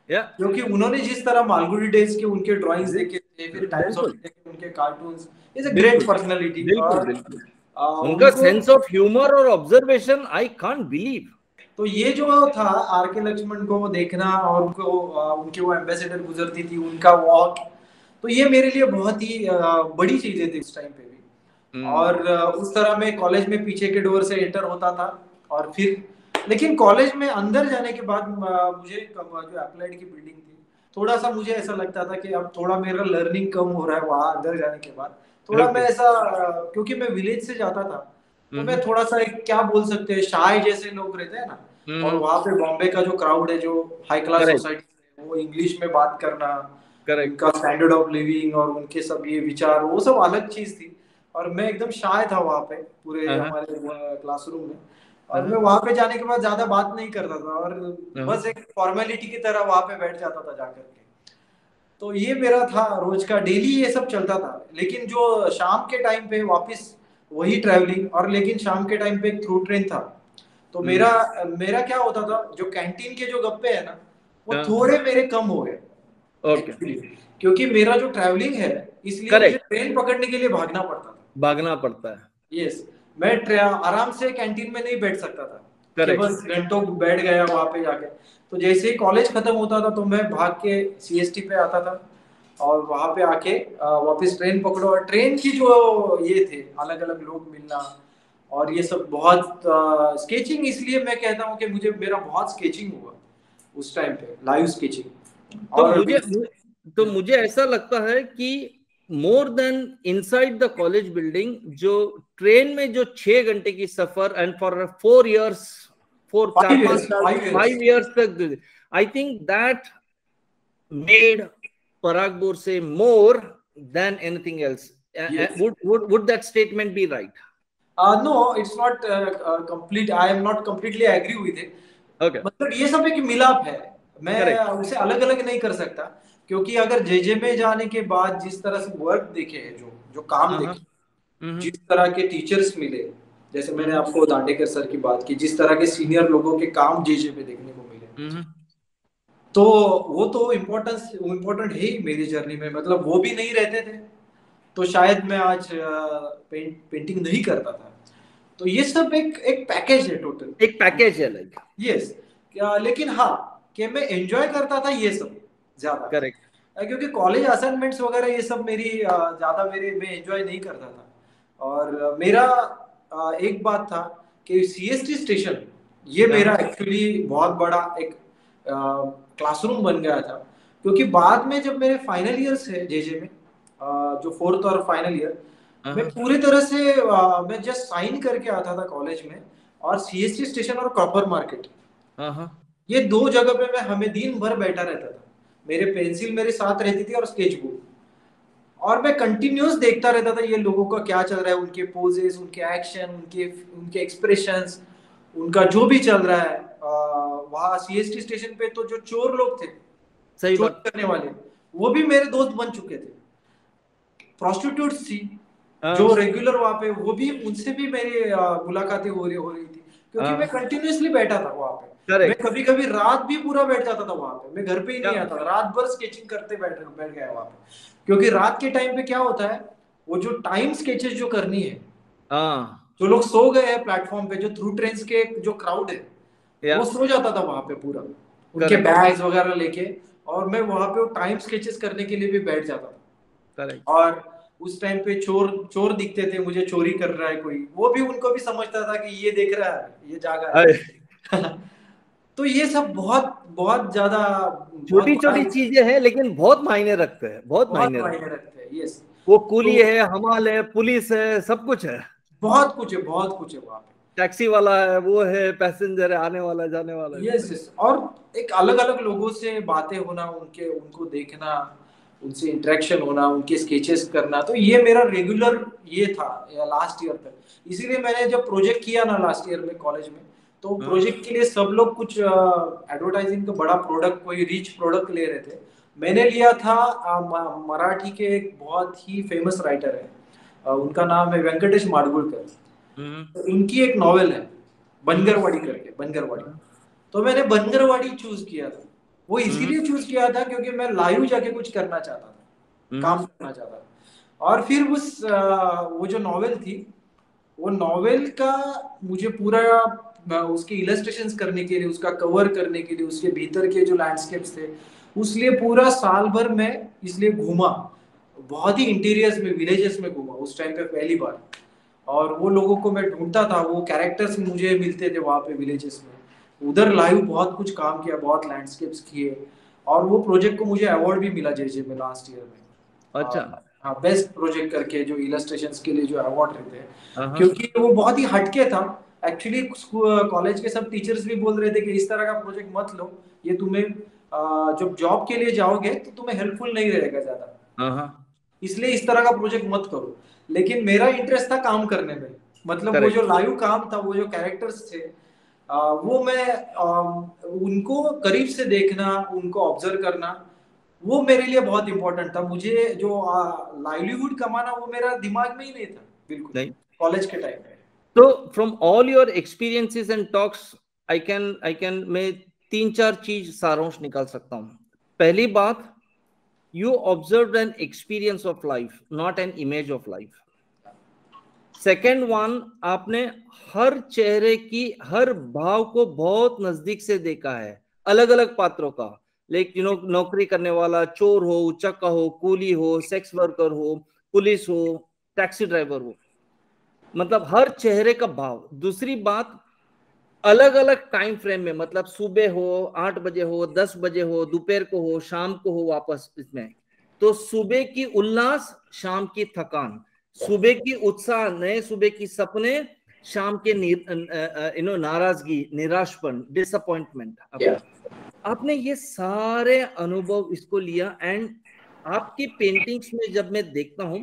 क्योंकि उन्होंने जिस तरह मालगुडी डेज के उनके ड्राइंग्स देखे थे, फिर टाइम्स ऑफ इंडिया के उनके cartoons, is a great personality. और उनका सेंस ऑफ ह्यूमर और ऑब्जर्वेशन आई कांट बिलीव। तो ये जो था आर के लक्ष्मण को देखना, और उनको उनके वो एम्बेसडर गुजरती थी, उनका वॉक, तो ये मेरे लिए बहुत ही बड़ी चीजें थी उस टाइम पे भी। और उस तरह मैं कॉलेज में पीछे के डोर से एंटर होता था, और फिर लेकिन कॉलेज में अंदर जाने के बाद मुझे जो अप्लाइड की बिल्डिंग थी, थोड़ा सा मुझे ऐसा लगता था कि अब थोड़ा मेरा लर्निंग कम हो रहा है वहां अंदर जाने के बाद। थोड़ा मैं ऐसा क्योंकि मैं विलेज से जाता था, तो मैं थोड़ा सा एक क्या बोल सकते हैं शाय जैसे लोग रहते हैं ना, और वहां पे बॉम्बे का जो क्राउड है, जो हाई क्लास सोसाइटी, वो इंग्लिश में बात करना, उनका स्टैंडर्ड ऑफ लिविंग और उनके सब ये विचार, वो सब अलग चीज थी। और मैं एकदम शाय था वहां पे पूरे हमारे क्लासरूम में, और मैं वहां पे जाने के बाद ज्यादा बात नहीं करता था, और बस एक फॉर्मेलिटी की तरह वहां पे बैठ जाता था जाकर के। तो ये मेरा था रोज का, डेली ये सब चलता था। लेकिन जो शाम के टाइम पे वापस वही ट्रैवलिंग, और लेकिन शाम के टाइम पे एक थ्रू ट्रेन था, तो मेरा मेरा क्या होता था, जो कैंटीन के जो गप्पे है ना, वो थोड़े मेरे कम हो गए एक्चुअली, क्योंकि मेरा जो ट्रैवलिंग है, इसलिए मुझे ट्रेन पकड़ने के लिए भागना पड़ता है। यस, मैं आराम से कैंटीन में नहीं बैठ सकता था कि बस घंटों बैठ गया वहां पे जाके। तो जैसे ही कॉलेज खत्म होता था, तो मैं भाग के सीएसटी पे आता था, और वहां पे आके वापस ट्रेन पकड़ो, और ट्रेन की जो ये थे अलग अलग लोग मिलना, और ये सब बहुत स्केचिंग, इसलिए मैं कहता हूँ कि मुझे मेरा बहुत स्केचिंग हुआ उस टाइम पे, लाइव स्केचिंग। और तो मुझे ऐसा लगता है कि more than inside the college building, जो ट्रेन में जो 6 घंटे की सफर, एंड फॉर 4 years, 5 years तक, I think that made Parag Borse more than anything else. Would that statement be right? No, it's not complete. I am not completely agree with it. Okay. मतलब ये सब एक मिलाप है, मैं उसे अलग अलग नहीं कर सकता, क्योंकि अगर जेजे में जाने के बाद जिस तरह से वर्क देखे, जो जो काम देखे, जिस तरह के टीचर्स मिले, जैसे मैंने आपको दांडेकर सर की बात की, जिस तरह के सीनियर लोगों के काम जेजे में देखने को मिले, तो वो तो इम्पोर्टेंट है ही मेरी जर्नी में। मतलब वो भी नहीं रहते थे तो शायद मैं आज पेंटिंग नहीं करता था। तो ये सब एक एक पैकेज है, टोटल एक पैकेज है, लाइक यस। लेकिन हाँ, कि मैं एंजॉय करता था ये सब ज्यादा, करेक्ट, क्योंकि कॉलेज असाइनमेंट्स वगैरह ये सब मेरी ज्यादा मैं एंजॉय नहीं करता था। और मेरा एक बात था कि सीएसटी स्टेशन ये मेरा एक्चुअली बहुत बड़ा एक क्लासरूम बन गया था, क्योंकि बाद में जब मेरे फाइनल ईयर से जेजे में, जो फोर्थ और फाइनल ईयर, मैं पूरी तरह से मैं जस्ट साइन करके आता था कॉलेज में, और सीएसटी स्टेशन और कॉपर मार्केट, ये दो जगह पे मैं हमें दिन भर बैठा रहता था। मेरे पेंसिल मेरे साथ रहती थी और स्केच बुक, और मैं कंटिन्यूस देखता रहता था ये लोगों का क्या चल रहा है, उनके पोजेस, उनके एक्शन, उनके उनके एक्सप्रेशंस, उनका जो भी चल रहा है। वहाँ सीएसटी स्टेशन पे तो जो चोर लोग थे सही चोरी बात। करने वाले, वो भी मेरे दोस्त बन चुके थे। प्रोस्टिट्यूट्स थी हाँ, जो रेगुलर वहां पे, वो भी, उनसे भी मेरी मुलाकातें हो रही थी, क्योंकि मैं कंटिन्यूअसली बैठा था वहां पे। मैं करेक्ट। कभी कभी रात भी पूरा बैठ जाता था वहां पे, मैं घर पे ही क्या? नहीं आता, रात भर स्केचिंग करते बैठ बैठ गया वहां पे। क्योंकि रात के टाइम पे क्या होता है, वो जो टाइम स्केचेस जो करनी है, हाँ, जो लोग सो गए हैं प्लेटफॉर्म पे, जो थ्रू ट्रेन के जो क्राउड है, या वो सो जाता था वहां पे पूरा, उनके करेक्ट, बैग्स वगैरह लेके, और मैं वहां पे टाइम स्केचेस करने के लिए भी बैठ जाता करेक्ट। था। और उस टाइम पे चोर चोर दिखते थे मुझे, चोरी कर रहा है कोई, वो भी, उनको भी समझता था कि ये देख रहा है, ये जागा अरे, है। तो ये सब बहुत बहुत ज्यादा, बहुत छोटी बड़ा, छोटी चीजें हैं लेकिन बहुत मायने रखते हैं, बहुत बहुत मायने रखते मायने रखते हैं। यस। हैं। वो कुली तो है, हमाल है, पुलिस है, सब कुछ है। बहुत कुछ है, बहुत कुछ है वहां पे। टैक्सी वाला है, वो है, पैसेंजर है, आने वाला जाने वाला है। Yes yes. और एक अलग अलग लोगों से बातें होना, उनके, उनको देखना, उनसे इंटरेक्शन होना, उनके स्केचेस करना, तो ये मेरा रेगुलर ये था लास्ट ईयर तक। इसीलिए मैंने जब प्रोजेक्ट किया ना लास्ट ईयर में कॉलेज में, तो हाँ, प्रोजेक्ट के लिए सब लोग कुछ एडवर्टाइजिंग का बड़ा प्रोडक्ट, कोई रिच प्रोडक्ट ले रहे थे। मैंने लिया था मराठी के एक बहुत ही फेमस राइटर है, उनका नाम है वेंकटेश माडगुळकर। हम्म, तो उनकी एक नॉवेल है हम्म, बनगरवाड़ी करके, बनगरवाड़ी। तो मैंने बनगरवाड़ी चूज किया था। वो हम्म, इसीलिए चूज किया था क्योंकि मैं लाइव जाके कुछ करना चाहता था, हम्म, काम करना चाहता था। और फिर वो जो नॉवेल थी, वो नॉवेल का मुझे पूरा उसके इलस्ट्रेशंस करने के लिए, उसका कवर करने के लिए, उसके भीतर के जो लैंडस्केप्स थे, उसलिए पूरा साल भर मैं इसलिए घूमा। बहुत ही इंटीरियर्स में, विलेजेस में घूमा उस टाइम पे पहली बार। और वो लोगों को मैं ढूंढता था, वो कैरेक्टर्स मुझे मिलते थे वहां पे विलेजेस में, उधर लाइव बहुत कुछ काम किया, बहुत लैंडस्केप्स किए। और वो प्रोजेक्ट को मुझे अवार्ड भी मिला जेजे में लास्ट ईयर में। अच्छा, हाँ, बेस्ट प्रोजेक्ट करके, जो इलस्ट्रेशंस के लिए जो अवार्ड रहते हैं, हाँ, हाँ, क्योंकि वो बहुत ही हटके था। एक्चुअली कॉलेज के सब टीचर्स भी बोल रहे थे कि इस तरह का प्रोजेक्ट मत लो, ये तुम्हें जब जॉब के लिए जाओगे तो तुम्हें हेल्पफुल नहीं रहेगा ज्यादा, हाँ, हाँ, इसलिए इस तरह का प्रोजेक्ट मत करो। लेकिन मेरा इंटरेस्ट था काम करने में, मतलब वो जो करेक्ट। लाइव काम था, वो जो कैरेक्टर्स थे, वो मैं उनको करीब से देखना, उनको ऑब्जर्व करना, वो मेरे लिए बहुत इंपॉर्टेंट था। मुझे जो लाइवलीहुड कमाना, वो मेरा दिमाग में ही नहीं था बिल्कुल, नहीं, कॉलेज के टाइम में। तो from all your experiences and talks, I can मैं तीन चार चीज सारांश निकाल सकता हूँ। पहली बात, you observe an experience of life, not an image of life. Second one, आपने हर चेहरे की हर भाव को बहुत नजदीक से देखा है, अलग अलग पात्रों का। लेकिन नौकरी करने वाला, चोर हो, उचक्का हो, कूली हो, सेक्स वर्कर हो, पुलिस हो, टैक्सी ड्राइवर हो, मतलब हर चेहरे का भाव। दूसरी बात, अलग अलग टाइम फ्रेम में, मतलब सुबह हो, 8 बजे हो, 10 बजे हो, दोपहर को हो, शाम को हो, वापस इसमें। तो सुबह की उल्लास, शाम की थकान, सुबह की उत्साह, नए सुबह की सपने, शाम के नाराजगी, निराशपन, डिसअपॉइंटमेंट। या आपने ये सारे अनुभव इसको लिया, एंड आपकी पेंटिंग्स में जब मैं देखता हूं,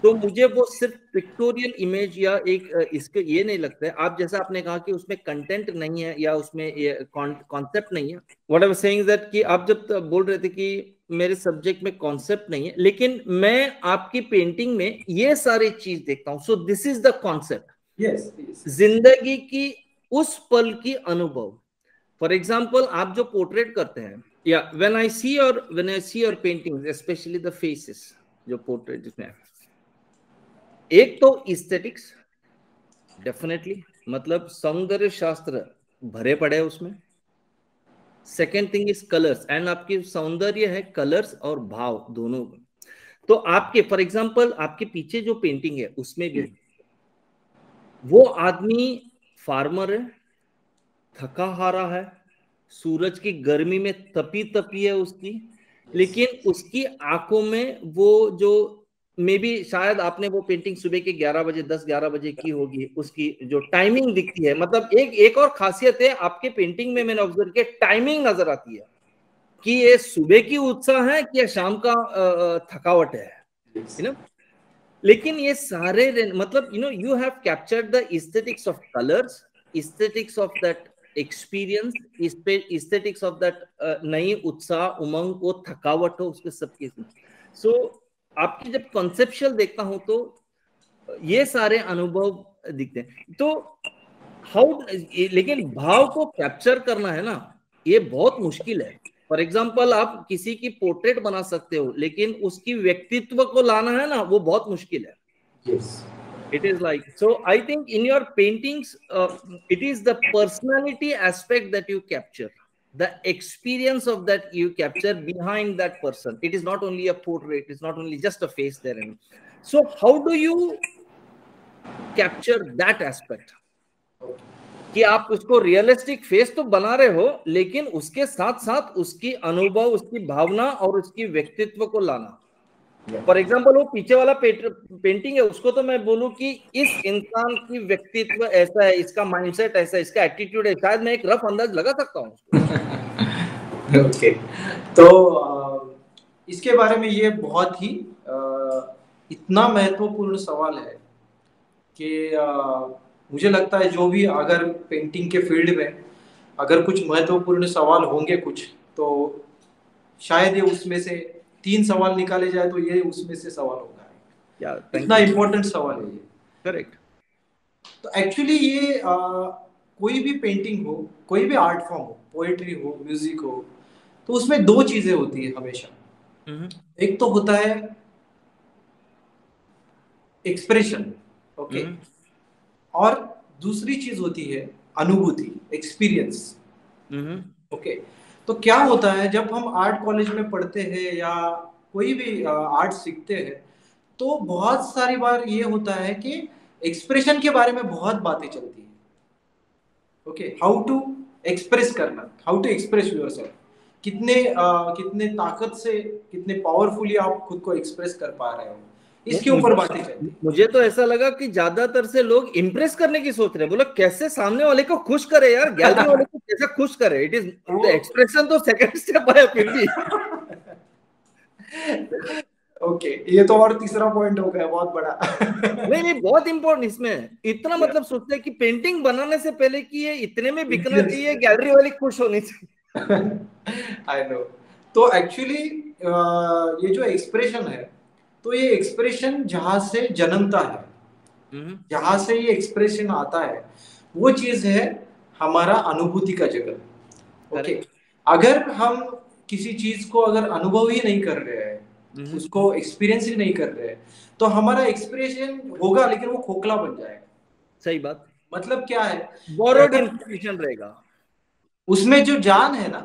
तो मुझे वो सिर्फ पिक्टोरियल इमेज या एक इसके ये नहीं लगता है। आप जैसा आपने कहा कि उसमें कंटेंट नहीं है या उसमें कॉन्सेप्ट नहीं है, what I was saying that कि आप जब बोल रहे थे कि मेरे सब्जेक्ट में कॉन्सेप्ट नहीं है, लेकिन मैं आपकी पेंटिंग में ये सारी चीज देखता हूँ। So this is the concept, yes yes. जिंदगी की उस पल की अनुभव। फॉर एग्जाम्पल, आप जो पोर्ट्रेट करते हैं, या when I see your paintings, specially the faces, जो पोर्ट्रेट जिसमें, एक तो इस्थेटिक्स, डेफिनेटली, मतलब सौंदर्य शास्त्र भरे पड़े हैं उसमें। Second thing is colours, and आपकी सौंदर्य है कलर्स और भाव दोनों। तो आपके, फॉर एग्जांपल, आपके पीछे जो पेंटिंग है उसमें भी वो आदमी फार्मर है, थका हारा है, सूरज की गर्मी में तपी तपी है उसकी, लेकिन उसकी आंखों में वो जो, मे बी शायद आपने वो पेंटिंग सुबह के 11 बजे, 10-11 बजे की होगी, उसकी जो टाइमिंग दिखती है, मतलब एक एक और खासियत है आपके पेंटिंग में, मैंने ऑब्जर्व किया, टाइमिंग नजर आती है कि ये सुबह की उत्साह है कि शाम का थकावट है, यू नो। लेकिन ये सारे, मतलब you have captured the aesthetics of colours, aesthetics of that experience, इस पे एस्थेटिक्स ऑफ दैट, नई उत्साह, उमंग, वो थकावट हो, उसके सबके सो आपकी जब कॉन्सेप्चुअल देखता हूं तो ये सारे अनुभव दिखते हैं। तो हाउ, लेकिन भाव को कैप्चर करना है ना, ये बहुत मुश्किल है। फॉर एग्जाम्पल, आप किसी की पोर्ट्रेट बना सकते हो, लेकिन उसकी व्यक्तित्व को लाना है ना, वो बहुत मुश्किल है। Yes. It is like, so I think in your paintings, it is the personality aspect that you capture, the experience of that you capture behind that person. It is not only a portrait, it's not only just a face there. So how do you capture that aspect, कि आप उसको realistic face तो बना रहे हो, लेकिन उसके साथ साथ उसकी अनुभव, उसकी भावना और उसकी व्यक्तित्व को लाना। फॉर एग्जाम्पल, वो पीछे वाला पेंटिंग है, उसको तो मैं बोलूं कि इस इंसान की व्यक्तित्व ऐसा है, इसका माइंडसेट ऐसा है, इसका एटीट्यूड है, शायद मैं एक रफ अंदाज लगा सकता हूँ। ओके, तो इसके बारे में ये बहुत ही इतना महत्वपूर्ण सवाल है कि मुझे लगता है जो भी अगर पेंटिंग के फील्ड में अगर कुछ महत्वपूर्ण सवाल होंगे कुछ, तो शायद ये उसमें से 3 सवाल निकाले जाए तो ये उसमें से सवाल होगा। इतना इम्पोर्टेंट सवाल है ये। करेक्ट। तो एक्चुअली ये कोई भी पेंटिंग हो, कोई भी आर्ट फॉर्म हो, पोएट्री हो, म्यूजिक हो, तो उसमें 2 चीजें होती है हमेशा। एक तो होता है एक्सप्रेशन, ओके, और दूसरी चीज होती है अनुभूति, एक्सपीरियंस। ओके, तो क्या होता है जब हम आर्ट कॉलेज में पढ़ते हैं या कोई भी आर्ट सीखते हैं, तो बहुत सारी बार ये होता है कि एक्सप्रेशन के बारे में बहुत बातें चलती है। ओके, हाउ टू एक्सप्रेस करना, हाउ टू एक्सप्रेस योरसेल्फ, कितने ताकत से, कितने पावरफुली आप खुद को एक्सप्रेस कर पा रहे हो, इसके ऊपर बातें चलती। मुझे तो ऐसा लगा कि ज्यादातर से लोग इम्प्रेस करने की सोच रहे हैं, बोलो कैसे सामने वाले को खुश करे यार, गैलरी वाले को कैसे खुश करे। इट इज एक्सप्रेशन तो सेकंड स्टेप है फिर भी। ओके, ये तो और तीसरा पॉइंट हो गया बहुत बड़ा। नहीं, बहुत इंपॉर्टेंट इसमें इतना मतलब सोचते हैं कि पेंटिंग बनाने से पहले कि ये इतने में बिकना चाहिए, गैलरी वाली खुश होनी चाहिए। I know. तो एक्चुअली ये जो एक्सप्रेशन है, तो ये एक्सप्रेशन जहां से जन्मता है, जहां से ये एक्सप्रेशन आता है, वो चीज है हमारा अनुभूति का जगह। ओके, अगर हम किसी चीज को अगर अनुभव ही नहीं कर रहे हैं, उसको एक्सपीरियंस ही नहीं कर रहे हैं, तो हमारा एक्सप्रेशन होगा लेकिन वो खोखला बन जाएगा। सही बात। मतलब क्या है, बोरोड इंफॉर्मेशन रहेगा, उसमें जो जान है ना,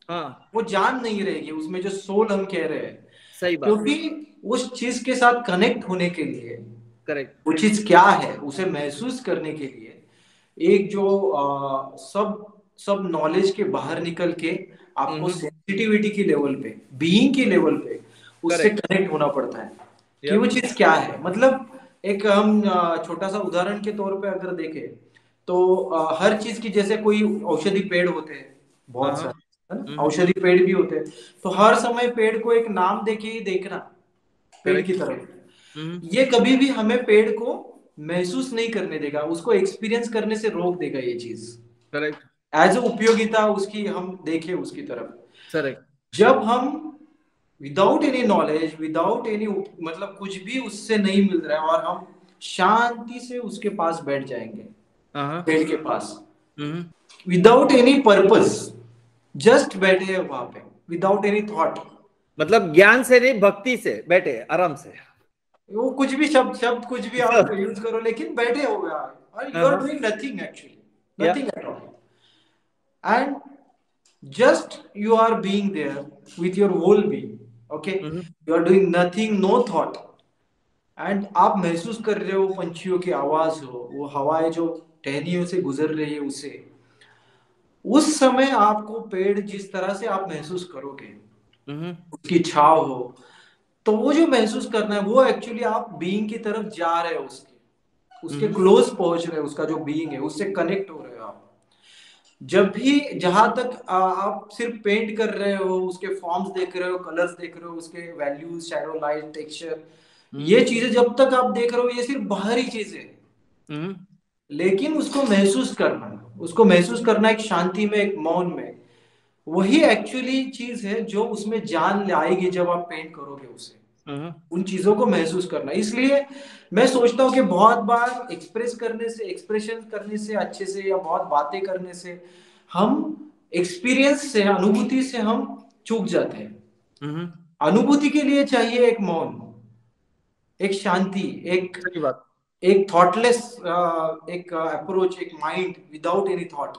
हाँ, वो जान नहीं रहेगी, उसमें जो सोल हम कह रहे हैं। सही बात। क्योंकि उस चीज के साथ कनेक्ट होने के लिए, करेक्ट, वो चीज क्या है उसे महसूस करने के लिए, एक जो सब नॉलेज के बाहर निकल के आपको सेंसिटिविटी की लेवल पे, बीइंग की लेवल पे उससे कनेक्ट होना पड़ता है कि वो चीज क्या है। मतलब एक हम छोटा सा उदाहरण के तौर पे अगर देखें तो हर चीज की, जैसे कोई औषधि पेड़ होते हैं बहुत सारे, है ना, औषधि पेड़ भी होते हैं, तो हर समय पेड़ को एक नाम देके ही देखना पेड़ की तरफ, ये कभी भी हमें पेड़ को महसूस नहीं करने देगा, उसको एक्सपीरियंस करने से रोक देगा ये चीज। करेक्ट, एज ए उपयोगिता उसकी हम देखें उसकी तरफ। करेक्ट। जब हम without any knowledge, without any, मतलब कुछ भी उससे नहीं मिल रहा है, और हम शांति से उसके पास बैठ जाएंगे, पेड़ के पास, विदाउट एनी पर्पस, जस्ट बैठे हैं वहां पे, विदाउट एनी थॉट, मतलब ज्ञान से नहीं, भक्ति से बैठे आराम से, वो कुछ भी शब्द कुछ भी आप यूज करो, लेकिन बैठे हो गया, you are doing nothing, actually nothing at all, and just you are being there with your whole being, okay, you are doing nothing, no thought, and आप महसूस कर रहे हो पंछियों की आवाज हो, वो हवाएं जो टहनियों से गुजर रही है उसे, उस समय आपको पेड़ जिस तरह से आप महसूस करोगे, उसकी छाव हो, तो वो जो महसूस करना है वो एक्चुअली आप बीइंग की तरफ जा रहे हो, उसके क्लोज पहुंच रहे हो, उसका जो बीइंग है उससे कनेक्ट हो रहे हो आप। जब भी, जहां तक आप सिर्फ पेंट कर रहे हो, उसके फॉर्म्स देख रहे हो, कलर्स देख रहे हो, उसके वैल्यूज, शैडो, लाइट, टेक्सचर, ये चीजें जब तक आप देख रहे हो, ये सिर्फ बाहरी चीजें, लेकिन उसको महसूस करना, उसको महसूस करना एक शांति में, एक मौन में, वही एक्चुअली चीज है जो उसमें जान लाएगी जब आप पेंट करोगे उसे। उन चीजों को महसूस करना। इसलिए मैं सोचता हूँ कि बहुत बार एक्सप्रेशन करने से अच्छे से, या बहुत बातें करने से, हम एक्सपीरियंस से, अनुभूति से हम चूक जाते हैं। अनुभूति के लिए चाहिए एक मौन, एक शांति, एक सही बात, एक थॉटलेस, एक अप्रोच, एक माइंड विदाउट एनी थॉट,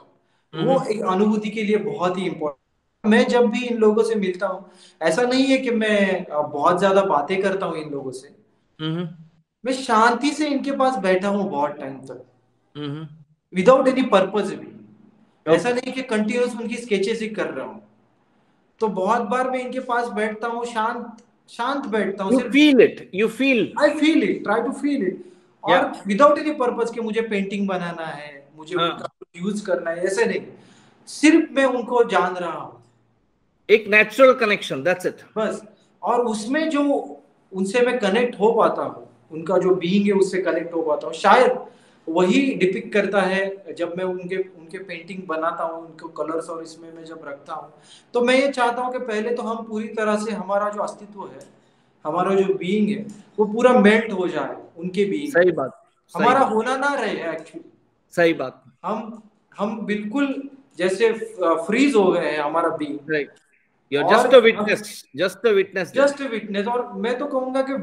वो एक अनुभूति के लिए बहुत ही इंपॉर्टेंट। मैं जब भी इन लोगों से मिलता हूँ, ऐसा नहीं है कि मैं बहुत ज्यादा बातें करता हूँ इन लोगों से, मैं शांति से इनके पास बैठा हूँ बहुत टाइम तक, विदाउट एनी पर्पज भी। ऐसा नहीं कि कंटिन्यूस उनकी स्केचेस ही कर रहा हूँ। तो बहुत बार मैं इनके पास बैठता हूँ, शांत शांत बैठता हूँ, सिर्फ I feel it, try to feel it, और विदाउट एनी पर्पज कि मुझे पेंटिंग बनाना है, मुझे उनका यूज करना है, ऐसे नहीं, सिर्फ मैं उनको जान रहा हूँ, एक नेचुरल कनेक्शन, दैट्स इट बस। और उसमें जो उनसे मैं कनेक्ट हो पाता हूँ, उनका जो बीइंग है उससे कनेक्ट हो पाता हूँ, शायद वही डिपिक्ट करता है जब मैं उनके उनके पेंटिंग बनाता हूँ, उनको कलर्स और इसमें मैं जब रखता हूँ, तो मैं ये चाहता हूँ कि पहले तो हम पूरी तरह से, हमारा जो अस्तित्व है, हमारा जो बीइंग है, वो पूरा मेल्ट हो जाए उनके बीइंग। सही बात, हमारा होना ना रहे एक्चुअली। सही बात, हम बिल्कुल जैसे फ्रीज हो गए हैं, हमारा being. You're just a witness, just a witness there. Just witness. और मैं तो कहूंगा कि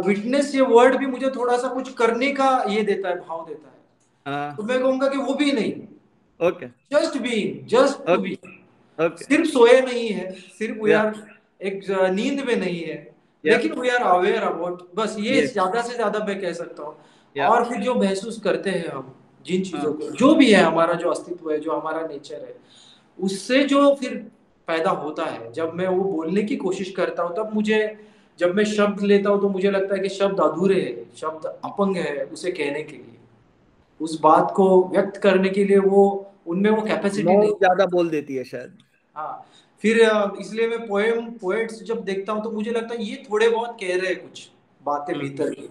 विटनेस ये वर्ड भी मुझे थोड़ा सा कुछ करने का ये देता है, भाव देता है। तो मैं कहूंगा कि वो भी नहीं, okay, just being, just to be. Okay, सिर्फ सोए नहीं है, सिर्फ वी आर एक नींद में नहीं है, लेकिन वी आर अवेयर अबाउट, बस ये ज्यादा से ज्यादा मैं कह सकता हूँ। और फिर जो महसूस करते हैं हम जिन चीजों को, जो भी है हमारा जो अस्तित्व है, जो हमारा नेचर है, उससे जो फिर पैदा होता है, जब मैं वो बोलने की कोशिश करता हूँ, तब मुझे, जब मैं शब्द लेता हूँ, तो मुझे लगता है कि शब्द अधूरे हैं, शब्द अपंग है उसे कहने के लिए, उस बात को व्यक्त करने के लिए, वो उनमें वो कैपेसिटी नहीं, ज्यादा बोल देती है शायद। हाँ। फिर इसलिए मैं पोएट्स जब देखता हूँ, तो मुझे लगता है ये थोड़े बहुत कह रहे हैं कुछ बातें भीतर की,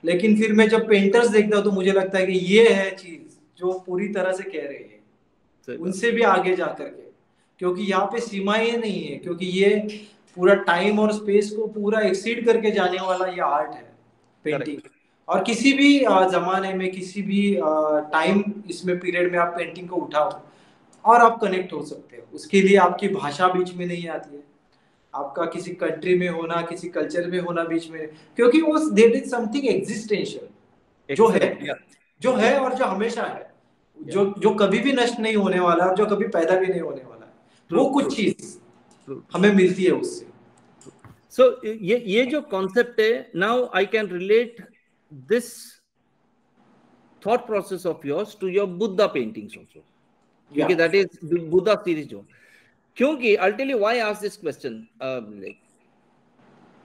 लेकिन फिर मैं जब पेंटर्स देखता हूँ, तो मुझे लगता है कि ये है चीज जो पूरी तरह से कह रहे हैं, उनसे भी आगे जा करके, क्योंकि यहाँ पे सीमाएं नहीं है, क्योंकि ये पूरा टाइम और स्पेस को पूरा एक्सीड करके जाने वाला ये आर्ट है, पेंटिंग। और किसी भी जमाने में, किसी भी टाइम इसमें पीरियड में आप पेंटिंग को उठाओ और आप कनेक्ट हो सकते हो। उसके लिए आपकी भाषा बीच में नहीं आती है, आपका किसी कंट्री में होना, किसी कल्चर में होना बीच में, क्योंकि वो देट इज समथिंग एग्जिस्टेंशियल, जो है और जो हमेशा है, जो कभी भी नष्ट नहीं होने वाला, और जो कभी पैदा भी नहीं होने वाला है, वो कुछ चीज हमें मिलती है उससे। सो ये जो कॉन्सेप्ट है, now I can relate this thought process of yours to your Buddha paintings also, क्योंकि that is Buddha series जो, क्योंकि I'll tell you why I ask this question.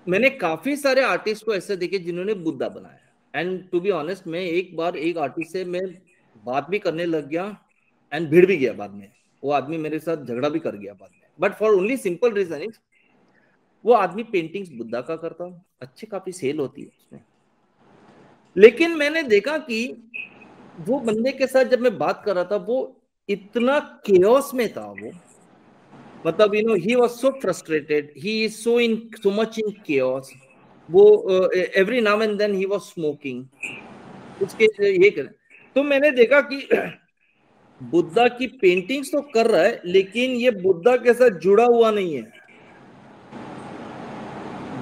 मैंने काफी सारे आर्टिस्ट को ऐसे देखे जिन्होंने बुद्धा बनाया, एंड टू बी ऑनेस्ट, मैं एक बार एक आर्टिस्ट से मैं बात भी करने लग गया एंड भिड़ भी गया बाद में, वो आदमी मेरे साथ झगड़ा भी कर गया बाद में, but for only simple reason is, वो आदमी पेंटिंग्स बुद्धा का करता, अच्छी काफी सेल होती है उसमें, लेकिन मैंने देखा कि वो बंदे के साथ जब मैं बात कर रहा था, वो इतना केओस में था, वो मतलब he was so frustrated, he is so much in chaos, वो every now and then he was smoking, उसके ये कर, तो मैंने देखा कि बुद्धा की पेंटिंग्स तो कर रहा है, लेकिन ये बुद्धा के साथ जुड़ा हुआ नहीं है।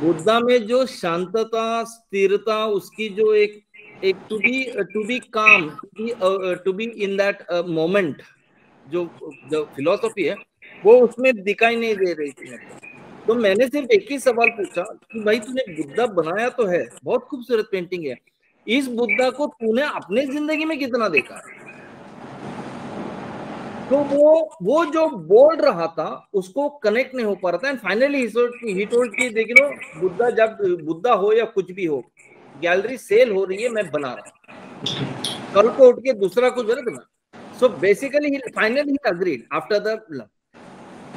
बुद्धा में जो शांतता, स्थिरता, उसकी जो एक टू बी काम, to be in that moment, जो फिलॉसफी है, वो उसमें दिखाई नहीं दे रही थी। तो मैंने सिर्फ एक ही सवाल पूछा कि भाई तूने बुद्धा बनाया तो है, बहुत खूबसूरत पेंटिंग है, इस बुद्धा को तूने अपने जिंदगी में कितना देखा है? तो वो जो बोल रहा था उसको कनेक्ट नहीं हो पा रहा था, एंड फाइनली ही टोल्ड कि देख लो, बुद्धा, जब बुद्धा हो या कुछ भी हो, गैलरी सेल हो रही है, मैं बना रहा हूँ, कल को उठ के दूसरा कुछ बना देना। So basically finally he agreed after the love.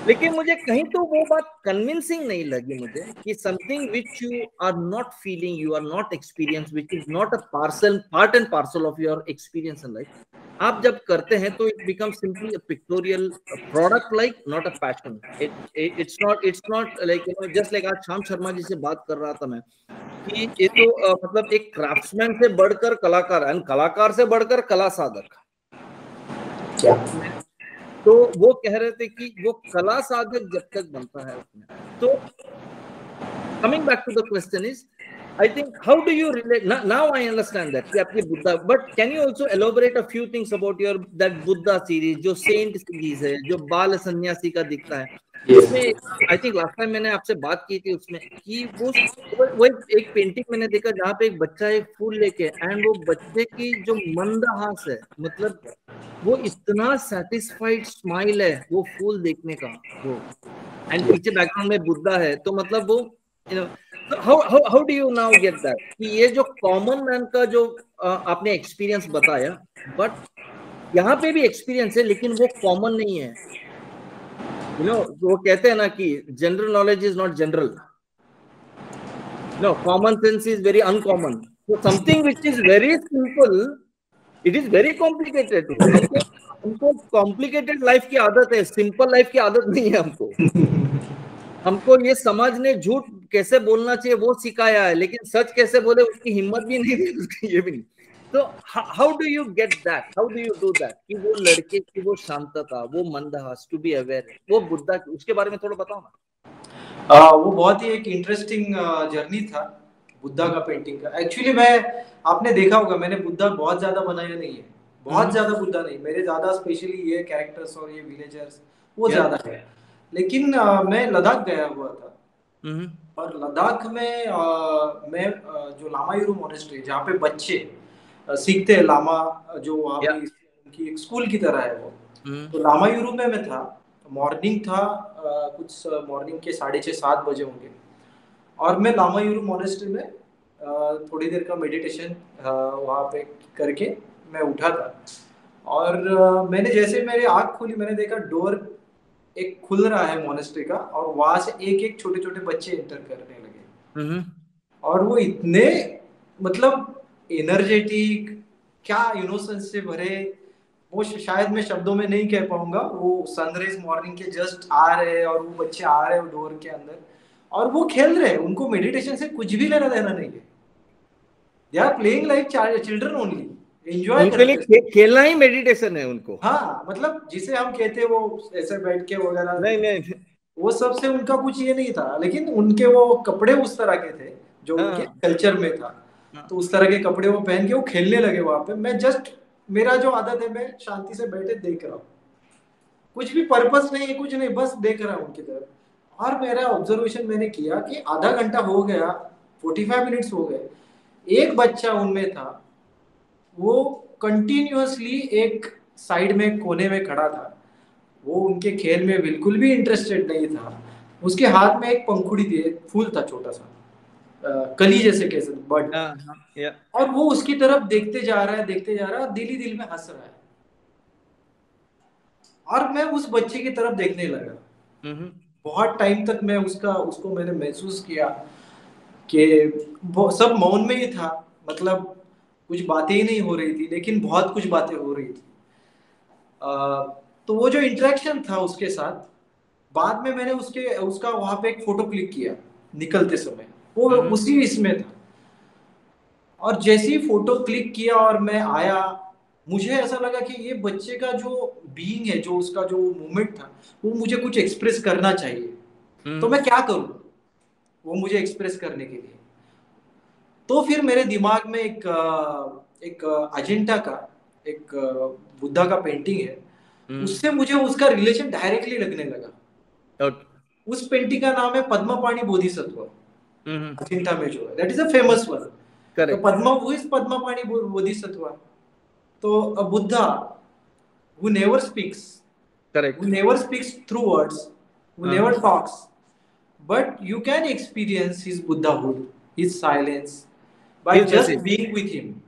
लेकिन मुझे कहीं तो वो बात कन्विंसिंग नहीं लगी मुझे कि something which you are not feeling, you are not experience, which is not a part and parcel of your experience in life, आप जब करते हैं तो it become simply a pictorial product, like not a passion. It's not like just like आज श्याम शर्मा जी से बात कर रहा था मैं कि ये तो मतलब एक क्राफ्ट्समैन से बढ़कर कलाकार एंड कलाकार से बढ़कर कला साधक. क्या तो वो कह रहे थे कि वो कला साधक जब तक बनता है उसमें. तो coming back to the question is, I think how do you relate now I understand that कि आपकी Buddha, but can you also elaborate a few things about your that Buddha series जो सेंट सीरीज है जो बाल सन्यासी का दिखता है उसमें. आई थिंक लास्ट टाइम मैंने आपसे बात की थी उसमें कि वो एक पेंटिंग मैंने देखा जहाँ पे एक बच्चा एक फूल लेके एंड वो बच्चे की जो मंदहास है, मतलब वो इतना सेटिस्फाइड स्माइल है वो फूल देखने का वो, एंड पीछे बैकग्राउंड में बुद्धा है. तो मतलब वो you know how do you now get that कि ये जो कॉमन मैन का जो आपने एक्सपीरियंस बताया, बट यहाँ पे भी एक्सपीरियंस है लेकिन वो कॉमन नहीं है. वो कहते हैं ना कि general knowledge is not general, common sense is very uncommon. तो something which is very simple it is very complicated. हमको हमको कॉम्प्लिकेटेड लाइफ की आदत है, सिंपल लाइफ की आदत नहीं है हमको. हमको ये समाज ने झूठ कैसे बोलना चाहिए वो सिखाया है, लेकिन सच कैसे बोले उसकी हिम्मत भी नहीं दी, उसकी ये भी नहीं. तो how do you get that, how do you do that कि वो लड़के की वो शांतता, वो मंदहास, टू बी अवेयर, वो बुद्धा, उसके बारे में थोड़ा बताओ ना. वो बहुत ही एक इंटरेस्टिंग जर्नी था बुद्धा का पेंटिंग का. एक्चुअली मैं आपने देखा होगा मैंने बुद्धा बहुत ज्यादा बनाया नहीं है, बहुत ज्यादा बुद्धा नहीं, मेरे ज्यादा स्पेशली ये कैरेक्टर्स और ये विलेजर्स वो ज्यादा है. लेकिन मैं लद्दाख गया हुआ था और लद्दाख में मैं जो लामायुरु मोनेस्ट्री जहाँ पे बच्चे सीखते हैं लामा, जो वहाँ पे उनकी एक स्कूल की तरह है वो. तो लामायुरु में मैं था, मॉर्निंग था, कुछ मॉर्निंग के 6:30-7 बजे होंगे और मैं लामायुरु मोनेस्ट्री में थोड़ी देर का मेडिटेशन वहाँ पे करके मैं उठा था. और मैंने जैसे मेरी आँख खुली मैंने देखा डोर एक खुल रहा है मोनेस्ट्री का और वहां से एक एक छोटे छोटे बच्चे एंटर करने लगे. और वो इतने मतलब एनर्जेटिक, क्या इनोसेंस से भरे, वो शायद मैं शब्दों में नहीं कह पाऊंगा. वो सनराइज मॉर्निंग के जस्ट आ रहे हैं और वो बच्चे आ रहे हैं डोर के अंदर और वो खेल रहे हैं. उनको मेडिटेशन से कुछ भी लेना देना नहीं है. They are playing like children only, enjoy उनके करते लिए खेलना ही मेडिटेशन है उनको. हाँ मतलब जिसे हम कहते हैं वो ऐसे बैठ के वगैरह, नहीं नहीं. वो सबसे उनका कुछ ये नहीं था. लेकिन उनके वो कपड़े उस तरह के थे जो उनके कल्चर में था. तो उस तरह के कपड़े वो पहन के वो खेलने लगे वहां पे. मैं जस्ट, मेरा जो आदत है मैं शांति से बैठे देख रहा हूँ, कुछ भी पर्पस नहीं है, कुछ नहीं, बस देख रहा हूँ उनकी तरफ. और मेरा ऑब्जर्वेशन मैंने किया कि आधा घंटा हो गया, 45 मिनट्स हो गए, एक बच्चा उनमें था वो कंटिन्यूअसली एक साइड में कोने में खड़ा था. वो उनके खेल में बिल्कुल भी इंटरेस्टेड नहीं था. उसके हाथ में एक पंखुड़ी थी, एक फूल था छोटा सा, कली जैसे कह सकते बट. और वो उसकी तरफ देखते जा रहा है, देखते जा रहा है, दिल ही दिल में हंस रहा है. और मैं उस बच्चे की तरफ देखने लगा. बहुत टाइम तक मैं उसको मैंने महसूस किया कि वो सब मौन में ही था. मतलब कुछ बातें ही नहीं हो रही थी लेकिन बहुत कुछ बातें हो रही थी. तो वो जो इंटरेक्शन था उसके साथ, बाद में मैंने उसका वहां पे एक फोटो क्लिक किया निकलते समय, वो उसी इसमें था. और जैसे ही फोटो क्लिक किया और मैं आया, मुझे ऐसा लगा कि ये बच्चे का जो बीइंग है, जो उसका जो मूवमेंट था, वो मुझे कुछ एक्सप्रेस करना चाहिए. तो मैं क्या करूं वो मुझे एक्सप्रेस करने के लिए. तो फिर मेरे दिमाग में एक अजेंटा का एक बुद्धा का पेंटिंग है, उससे मुझे उसका रिलेशन डायरेक्टली लगने लगा. उस पेंटिंग का नाम है पद्मपाणि बोधिसत्व, अजिंठा में जो है, that is a famous one. तो पद्मपाणि बोधिसत्व, तो अ Buddha who never speaks, who never speaks through words, who never talks, but you can experience his Buddhahood, his silence, by just being with him.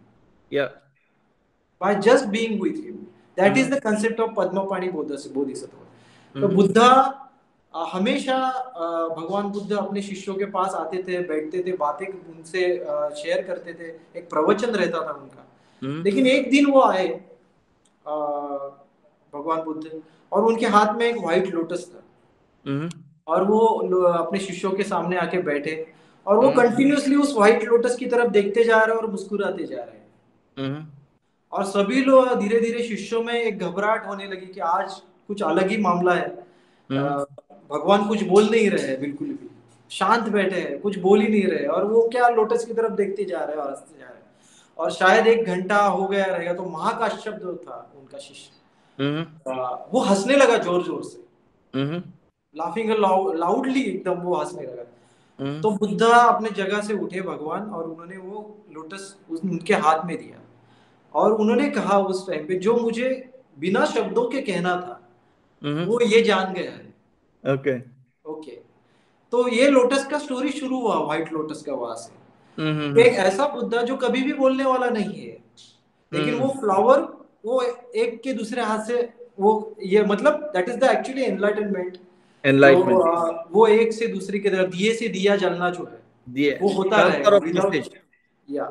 By just being with him. That is the concept of Padmapani Bodhisattva. तो बुद्धा हमेशा भगवान बुद्ध अपने शिष्यों के पास आते थे, बैठते थे, बातें उनसे शेयर करते थे, एक प्रवचन रहता था उनका. लेकिन एक दिन वो आए भगवान बुद्ध, और उनके हाथ में एक व्हाइट लोटस था। और वो अपने शिष्यों के सामने आके बैठे, और वो कंटिन्यूअसली उस व्हाइट लोटस की तरफ देखते जा रहे हैं और मुस्कुराते जा रहे हैं। और सभी लोग धीरे धीरे शिष्यों में एक घबराहट होने लगी कि आज कुछ अलग ही मामला है। भगवान कुछ बोल नहीं रहे हैं, बिल्कुल भी शांत बैठे हैं, कुछ बोल ही नहीं रहे, और वो क्या लोटस की तरफ देखते जा रहे हैं और हंसते जा रहे हैं। और शायद 1 घंटा हो गया रहेगा, तो महाकाश्यप जो था उनका शिष्य, वो हंसने लगा जोर जोर से, लाफिंग लाउडली, एकदम वो हंसने लगा। तो बुद्धा अपने जगह से उठे भगवान, और उन्होंने वो लोटस उनके हाथ में दिया, और उन्होंने कहा उस टाइम पे जो मुझे बिना शब्दों के कहना था, वो ये जान गया है। ओके ओके, तो ये लोटस का स्टोरी शुरू हुआ, व्हाइट लोटस का, वहां से। एक ऐसा बुद्धा जो कभी भी बोलने वाला नहीं है, लेकिन वो फ्लावर, वो एक के दूसरे हाथ से, वो ये मतलब that is the actually enlightenment, जो वो एक से दूसरे की तरफ, दिए से दिया जलना जो है, वो होता रहेगा विदाउट, या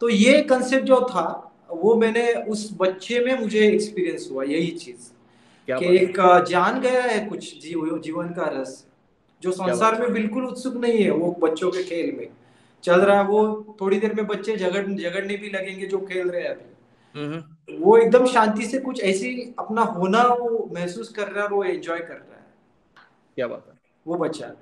तो ये कंसेप्ट जो था, वो मैंने उस बच्चे में मुझे एक्सपीरियंस हुआ, यही चीज कि एक जान गया है कुछ जीवन का रस, जो संसार में बिल्कुल उत्सुक नहीं है। वो बच्चों के खेल में चल रहा है, वो थोड़ी देर में बच्चे झगड़ने भी लगेंगे जो खेल रहे हैं अभी। वो एकदम शांति से कुछ ऐसी अपना होना वो महसूस कर रहा है, वो एंजॉय कर रहा है। क्या बात है, वो बच्चा।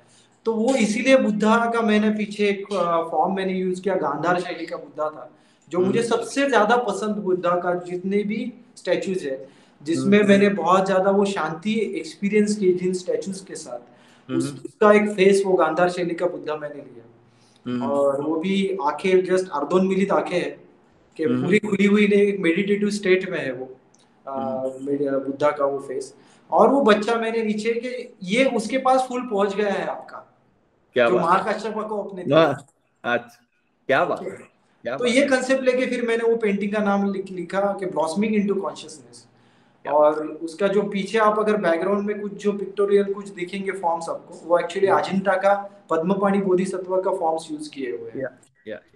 तो वो इसीलिए बुद्धा का मैंने पीछे एक फॉर्म मैंने यूज किया, गांधार शैली का बुद्धा था, जो मुझे सबसे ज्यादा पसंद बुद्धा का जितने भी स्टैचूज है, जिसमें मैंने बहुत ज्यादा वो शांति एक्सपीरियंस की जिन स्टैचूज के साथ, उसका एक फेस, वो गांधार शैली का बुद्धा मैंने लिया। और वो भी आंखें जस्ट अर्धोन्मीलित आंखें है, कि पूरी खुली हुई नहीं, एक मेडिटेटिव स्टेट में है वो बुद्धा का वो फेस। और वो बच्चा मैंने नीचे के, ये उसके पास फूल पहुंच गया है आपका, क्या जो बात, महाकाश्यप को अपने दिया। अच्छा, क्या बात है, क्या तो बात ये है। कंसेप्ट लेके फिर मैंने वो पेंटिंग का नाम लिखा कि ब्लॉसमिंग इनटू कॉन्शियसनेस। और उसका जो पीछे आप अगर बैकग्राउंड में कुछ जो पिक्टोरियल कुछ दिखेंगे फॉर्म्स आपको, वो एक्चुअली अजिंठा का पद्मपाणि बोधिसत्व का फॉर्म्स यूज किए हुए हैं।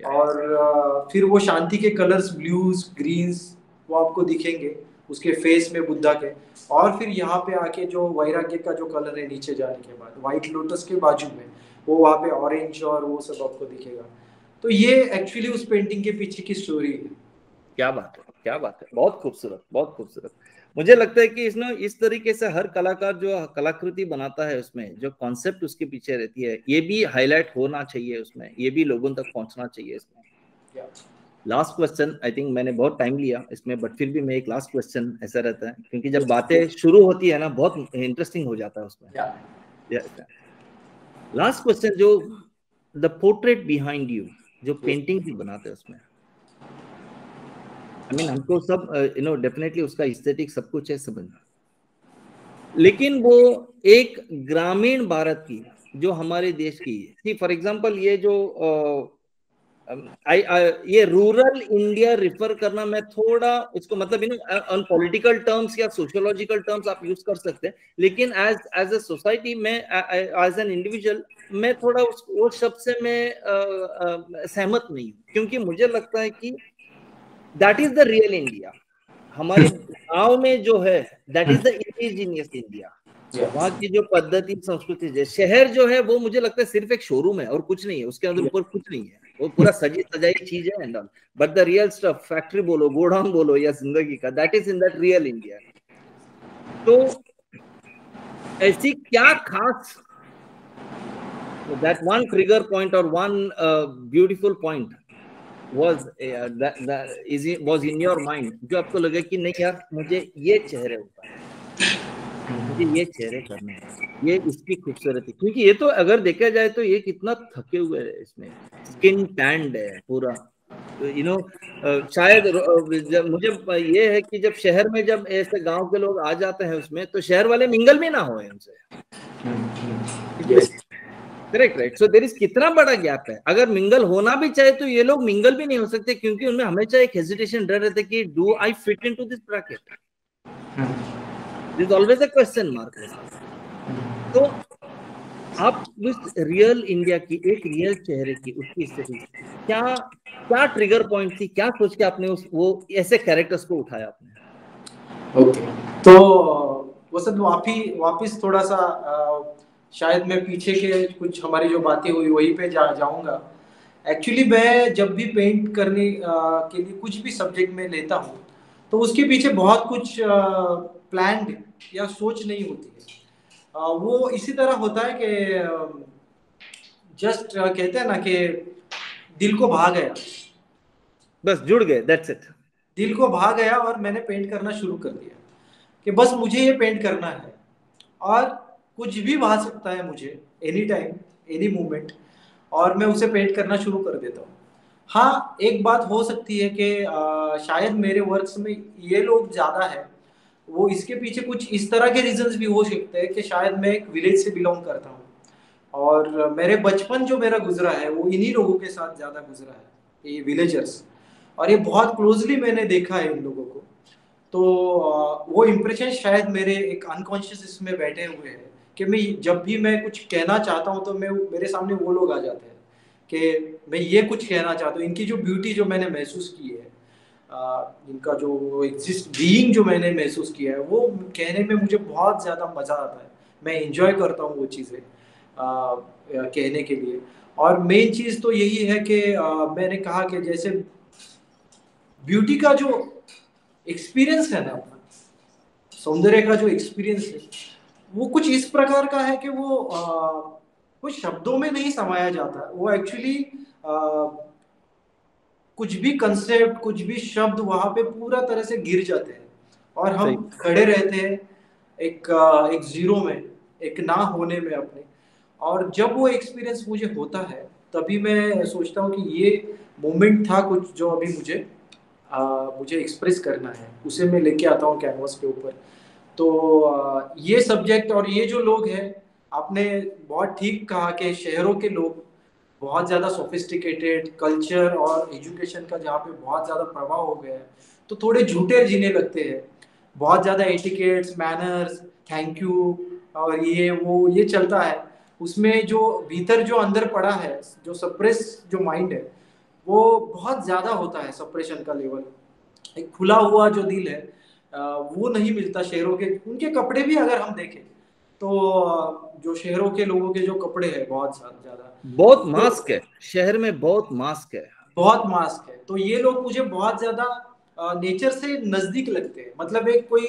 और फिर वो शांति के कलर्स, ब्लूज, ग्रीन्स, वो आपको दिखेंगे उसके फेस में बुद्धा के। और फिर यहाँ पे आके जो वैराग्य का जो कलर है नीचे जाने के बाद, व्हाइट लोटस के बाजू में वो वहाँ पे ऑरेंज और वो सब आपको दिखेगा। तो ये एक्चुअली उस पेंटिंग के पीछे की स्टोरी है। क्या बात है, क्या बात है, बहुत खूबसूरत, बहुत खूबसूरत। मुझे लगता है कि इसमें इस तरीके से हर कलाकार जो कलाकृति बनाता है, उसमें जो कॉन्सेप्ट उसके पीछे रहती है, ये भी हाईलाइट होना चाहिए उसमें, ये भी लोगों तक पहुंचना चाहिए इसमें। लास्ट क्वेश्चन, आई थिंक मैंने बहुत टाइम लिया इसमें, बट फिर भी मैं एक लास्ट क्वेश्चन ऐसा रहता है, क्योंकि जब बातें शुरू होती है ना, बहुत इंटरेस्टिंग हो जाता है उसमें। लास्ट क्वेश्चन, जो द पोर्ट्रेट बिहाइंड यू, जो पेंटिंग भी बनाते हैं उसमें, आई मीन हमको सब डेफिनेटली उसका एस्थेटिक सब कुछ है समझना, लेकिन वो एक ग्रामीण भारत की, जो हमारे देश की, फॉर एग्जांपल ये जो ये रूरल इंडिया रिफर करना, मैं थोड़ा इसको मतलब ऑन पॉलिटिकल टर्म्स या सोशियोलॉजिकल टर्म्स आप यूज कर सकते हैं, लेकिन एज अ सोसाइटी में, एज एन इंडिविजुअल, मैं थोड़ा वो शब्द से मैं सहमत नहीं, क्योंकि मुझे लगता है कि that is the real India. हमारे गांव में जो है, that is the indigenous India. वहां की जो पद्धति, संस्कृति है। शहर जो है वो मुझे लगता है सिर्फ एक शोरूम है और कुछ नहीं है, उसके अंदर ऊपर कुछ नहीं है, वो पूरा सजी सजाई चीज है and all, but the real stuff, factory बोलो, गोडाउन बोलो, या जिंदगी का, that is in that real India. तो ऐसी क्या खास, दैट वन ट्रिगर पॉइंट और one beautiful point was in your mind, जो आपको लगे कि नहीं यार, मुझे ये चेहरे मुझे ये चेहरे करने हैं, ये इसकी खूबसूरती, क्योंकि ये तो अगर देखा जाए तो ये कितना थके हुए है, इसमें स्किन टैंड है पूरा, शायद मुझे ये है कि जब शहर में, जब ऐसे गांव के लोग आ जाते हैं उसमें, तो शहर वाले मिंगल भी ना हो उनसे। Correct, right. So there is कितना बड़ा गैप है। अगर मिंगल होना भी चाहे तो ये लोग मिंगल भी नहीं हो सकते, क्योंकि उनमें हमेशा एक हेजिटेशन डर रहता है कि do I fit into this bracket, this always a question mark. तो आप इस रियल इंडिया की, एक रियल चेहरे की, उसकी स्थिति, क्या ट्रिगर पॉइंट थी, क्या सोच के आपने वो ऐसे कैरेक्टर्स को उठाया आपने? ओके, तो वसंत वापिस थोड़ा सा शायद मैं पीछे के कुछ हमारी जो बातें हुई वहीं पे जाऊंगा। एक्चुअली मैं जब भी पेंट करने के लिए कुछ भी सब्जेक्ट में लेता हूँ, तो उसके पीछे बहुत कुछ प्लान्ड या सोच नहीं होती है। वो इसी तरह होता है कि जस्ट कहते हैं ना कि दिल को भा गया, बस जुड़ गए, दैट्स इट। दिल को भा गया और मैंने पेंट करना शुरू कर दिया कि बस मुझे ये पेंट करना है, और कुछ भी भा सकता है मुझे एनी टाइम, एनी मोमेंट, और मैं उसे पेंट करना शुरू कर देता हूँ। हाँ, एक बात हो सकती है कि शायद मेरे वर्क्स में ये लोग ज़्यादा है, वो इसके पीछे कुछ इस तरह के रीजंस भी हो सकते हैं कि शायद मैं एक विलेज से बिलोंग करता हूँ, और मेरे बचपन जो मेरा गुजरा है वो इन्हीं लोगों के साथ ज़्यादा गुजरा है, ये विलेजर्स, और ये बहुत क्लोजली मैंने देखा है इन लोगों को। तो वो इम्प्रेशन शायद मेरे एक अनकॉन्शियस इसमें बैठे हुए हैं कि मैं जब भी मैं कुछ कहना चाहता हूँ तो मैं मेरे सामने वो लोग आ जाते हैं कि मैं ये कुछ कहना चाहता हूँ। इनकी जो ब्यूटी जो मैंने महसूस की है, इनका जो एग्जिस्ट बीइंग जो मैंने महसूस किया है, वो कहने में मुझे बहुत ज़्यादा मज़ा आता है। मैं इंजॉय करता हूँ वो चीज़ें कहने के लिए। और मेन चीज़ तो यही है कि मैंने कहा कि जैसे ब्यूटी का जो एक्सपीरियंस है ना, अपना सौंदर्य का जो एक्सपीरियंस है, वो कुछ इस प्रकार का है कि वो कुछ शब्दों में नहीं समाया जाता। वो एक्चुअली कुछ भी कंसेप्ट, कुछ भी शब्द वहां पे पूरा तरह से गिर जाते हैं, और हम सही। खड़े रहते हैं एक जीरो में, एक ना होने में अपने। और जब वो एक्सपीरियंस मुझे होता है, तभी मैं सोचता हूँ कि ये मोमेंट था कुछ जो अभी मुझे एक्सप्रेस करना है, उसे मैं लेके आता हूँ कैनवास के ऊपर। तो ये सब्जेक्ट और ये जो लोग हैं, आपने बहुत ठीक कहा कि शहरों के लोग बहुत ज़्यादा सोफिस्टिकेटेड कल्चर और एजुकेशन का जहाँ पे बहुत ज़्यादा प्रभाव हो गया है, तो थोड़े झूठे जीने लगते हैं। बहुत ज़्यादा एटिकेट्स, मैनर्स, थैंक यू और ये वो ये चलता है। उसमें जो भीतर जो अंदर पड़ा है, जो सप्रेस जो माइंड है, वो बहुत ज़्यादा होता है, सप्रेशन का लेवल। एक खुला हुआ जो दिल है, वो नहीं मिलता शहरों के। उनके कपड़े भी अगर हम देखें तो जो शहरों के लोगों के जो कपड़े हैं बहुत ज्यादा, बहुत तो मास्क है शहर में, बहुत मास्क है। बहुत मास्क है। तो ये लोग मुझे बहुत ज्यादा नेचर से नजदीक लगते हैं। मतलब एक कोई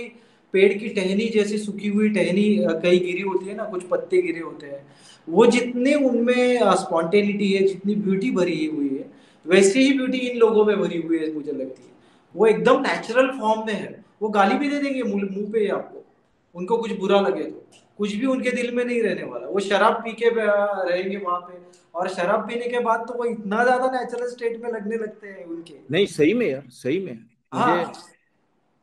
पेड़ की टहनी जैसी सूखी हुई टहनी कहीं गिरी होती है ना, कुछ पत्ते गिरे होते हैं, वो जितने उनमें स्पॉन्टेनिटी है, जितनी ब्यूटी भरी हुई है, वैसी ही ब्यूटी इन लोगों में भरी हुई है मुझे लगती है। वो एकदम नेचुरल फॉर्म में है। वो गाली भी दे देंगे मुंह पे आपको, उनको कुछ बुरा लगे तो कुछ भी उनके दिल में नहीं रहने वाला। वो शराब पी के रहेंगे वहां पे, और शराब पीने के बाद तो वो इतना ज्यादा नेचुरल स्टेट में लगने लगते हैं उनके। नहीं सही में यार, सही में मुझे। हाँ,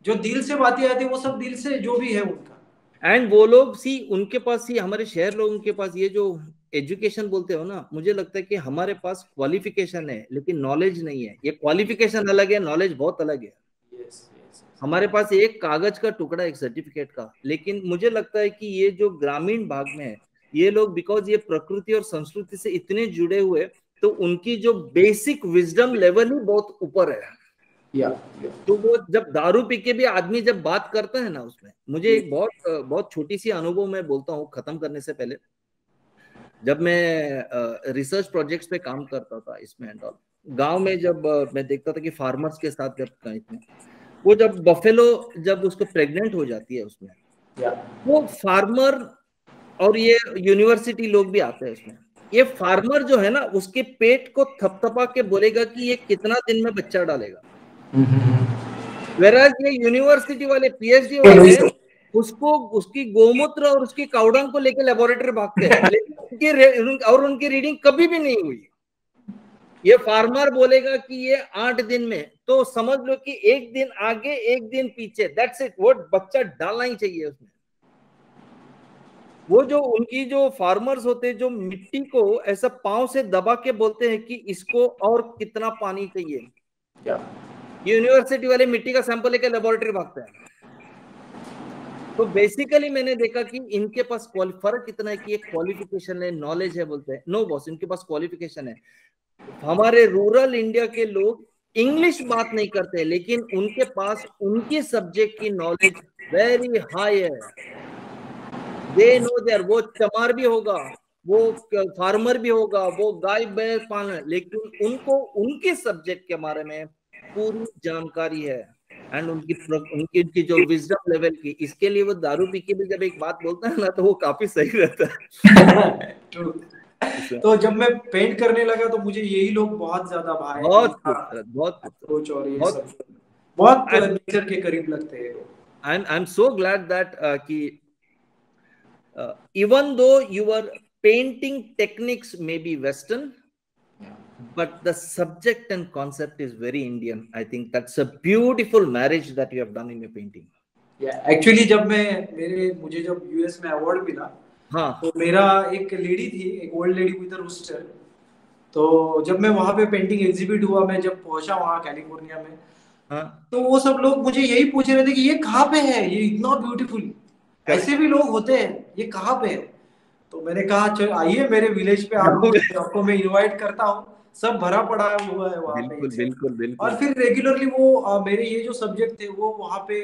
जो दिल से बातें आती है वो सब दिल से जो भी है उनका। एंड वो लोग सी उनके पास सी हमारे शहर लोगों के पास ये जो एजुकेशन बोलते हो ना, मुझे लगता है कि हमारे पास क्वालिफिकेशन है लेकिन नॉलेज नहीं है। ये क्वालिफिकेशन अलग है, नॉलेज बहुत अलग है। Yes yes. हमारे पास एक कागज का टुकड़ा, एक सर्टिफिकेट का। लेकिन मुझे लगता है कि ये जो ग्रामीण भाग में है, ये लोग बिकॉज ये प्रकृति और संस्कृति से इतने जुड़े हुए, तो उनकी जो बेसिक विजडम लेवल ही बहुत ऊपर है। या तो वो जब दारू पी के भी आदमी जब बात करता है ना, उसमें मुझे एक बहुत बहुत छोटी सी अनुभव मैं बोलता हूँ खत्म करने से पहले। जब मैं रिसर्च प्रोजेक्ट्स पे काम करता था इसमें एंड ऑल, गांव में जब मैं देखता था कि फार्मर्स के साथ जब कहीं में, वो जब बफेलो जब उसको प्रेग्नेंट हो जाती है उसमें, या वो फार्मर और ये यूनिवर्सिटी लोग भी आते हैं उसमें। ये फार्मर जो है ना, उसके पेट को थपथपा के बोलेगा कि ये कितना दिन में बच्चा डालेगा। वेराज ये यूनिवर्सिटी वाले, पीएचडी वाले, उसको उसकी गोमूत्र और उसकी काउडंग को लेकर लेबोरेटरी भागते हैं, लेकिन उनकी रीडिंग कभी भी नहीं हुई। ये फार्मर बोलेगा कि ये 8 दिन में, तो समझ लो कि एक दिन आगे एक दिन पीछे, दैट्स इट। वो बच्चा डालना ही चाहिए उसमें। वो जो उनकी जो फार्मर्स होते हैं, जो मिट्टी को ऐसा पांव से दबा के बोलते हैं कि इसको और कितना पानी चाहिए। यूनिवर्सिटी वाले मिट्टी का सैंपल लेकर लेबोरेटरी भागते हैं। तो बेसिकली मैंने देखा कि इनके पास फर्क इतना है कि एक क्वालिफिकेशन है, नॉलेज है बोलते हैं। नो बॉस, इनके पास क्वालिफिकेशन है। हमारे रूरल इंडिया के लोग इंग्लिश बात नहीं करते, लेकिन उनके पास उनके सब्जेक्ट की नॉलेज वेरी हाई है। दे नो देयर, वो चमार भी होगा, वो फार्मर भी होगा, वो गाय भैंस पालन, लेकिन उनको उनके सब्जेक्ट के बारे में पूरी जानकारी है एंड उनकी उनकी जो विजडम लेवल की, इसके लिए वो दारू पी के भी जब एक बात बोलता है ना तो वो काफी सही रहता है। तो जब मैं पेंट करने लगा तो मुझे यही लोग बहुत ज्यादा भाए, बहुत खूबसूरत, बहुत अप्रोच और ये बहुत सब बहुत नेचर के करीब लगते हैं लोग। I'm so glad that कि even though your painting techniques may be Western, but the subject and concept is very Indian. I think that's a beautiful marriage that you have done in your painting. Actually जब मुझे जब US में award मिला, हाँ, तो मेरा एक lady थी, एक old lady with a rooster, तो जब मैं वहां पे पेंटिंग एग्जिबिट हुआ, मैं जब पहुंचा वहां कैलिफोर्निया में, हाँ, तो वो सब लोग मुझे यही पूछ रहे थे कि ये कहाँ पे है, ये इतना ब्यूटीफुल, ऐसे भी लोग होते हैं, ये कहाँ पे है। तो मैंने कहा चल आइए मेरे विलेज पे, आपको मैं इनवाइट करता हूँ, सब भरा पड़ा हुआ है वहाँ पे। बिल्कुल बिल्कुल बिल्कुल। और फिर रेगुलरली वो मेरे ये जो सब्जेक्ट थे वो वहाँ पे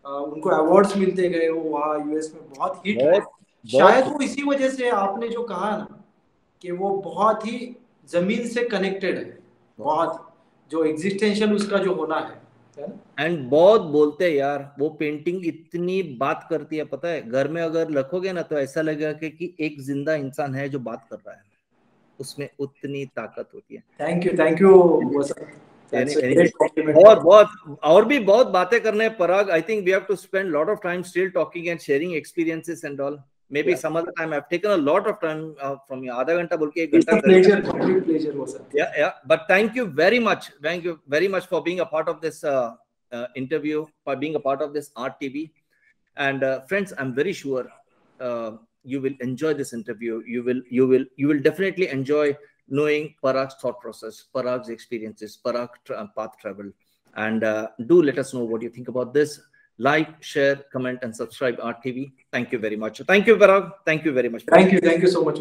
उनको अवार्ड्स मिलते गए, वो वहाँ यूएस में बहुत हिट रहे। शायद वो इसी वजह से आपने जो कहा ना कि वो बहुत ही जमीन से कनेक्टेड है, बहुत जो एग्जिस्टेंशियल उसका जो होना है। एंड बहुत बोलते हैं यार, वो पेंटिंग इतनी बात करती है, पता है, घर में अगर रखोगे ना तो ऐसा लगेगा कि एक जिंदा इंसान है जो बात कर रहा है, उसमें उतनी ताकत होती है। थैंक यू और भी बहुत बातें करने हैं Parag. I think we have to spend lot of time still talking and sharing experiences and all. Maybe some other time. I've taken a lot of time from you. आधा घंटा बोल के 1 घंटा। Complete pleasure was it. Yeah. But thank you very much. Thank you very much for being a part of this interview, for being a part of this Art TV. And friends, I'm very sure you will enjoy this interview. You will definitely enjoy knowing Parag's thought process, Parag's experiences, Parag's path travel. And do let us know what you think about this. Like, share, comment, and subscribe Art TV. Thank you very much. Thank you, Parag. Thank you very much. Thank you so much.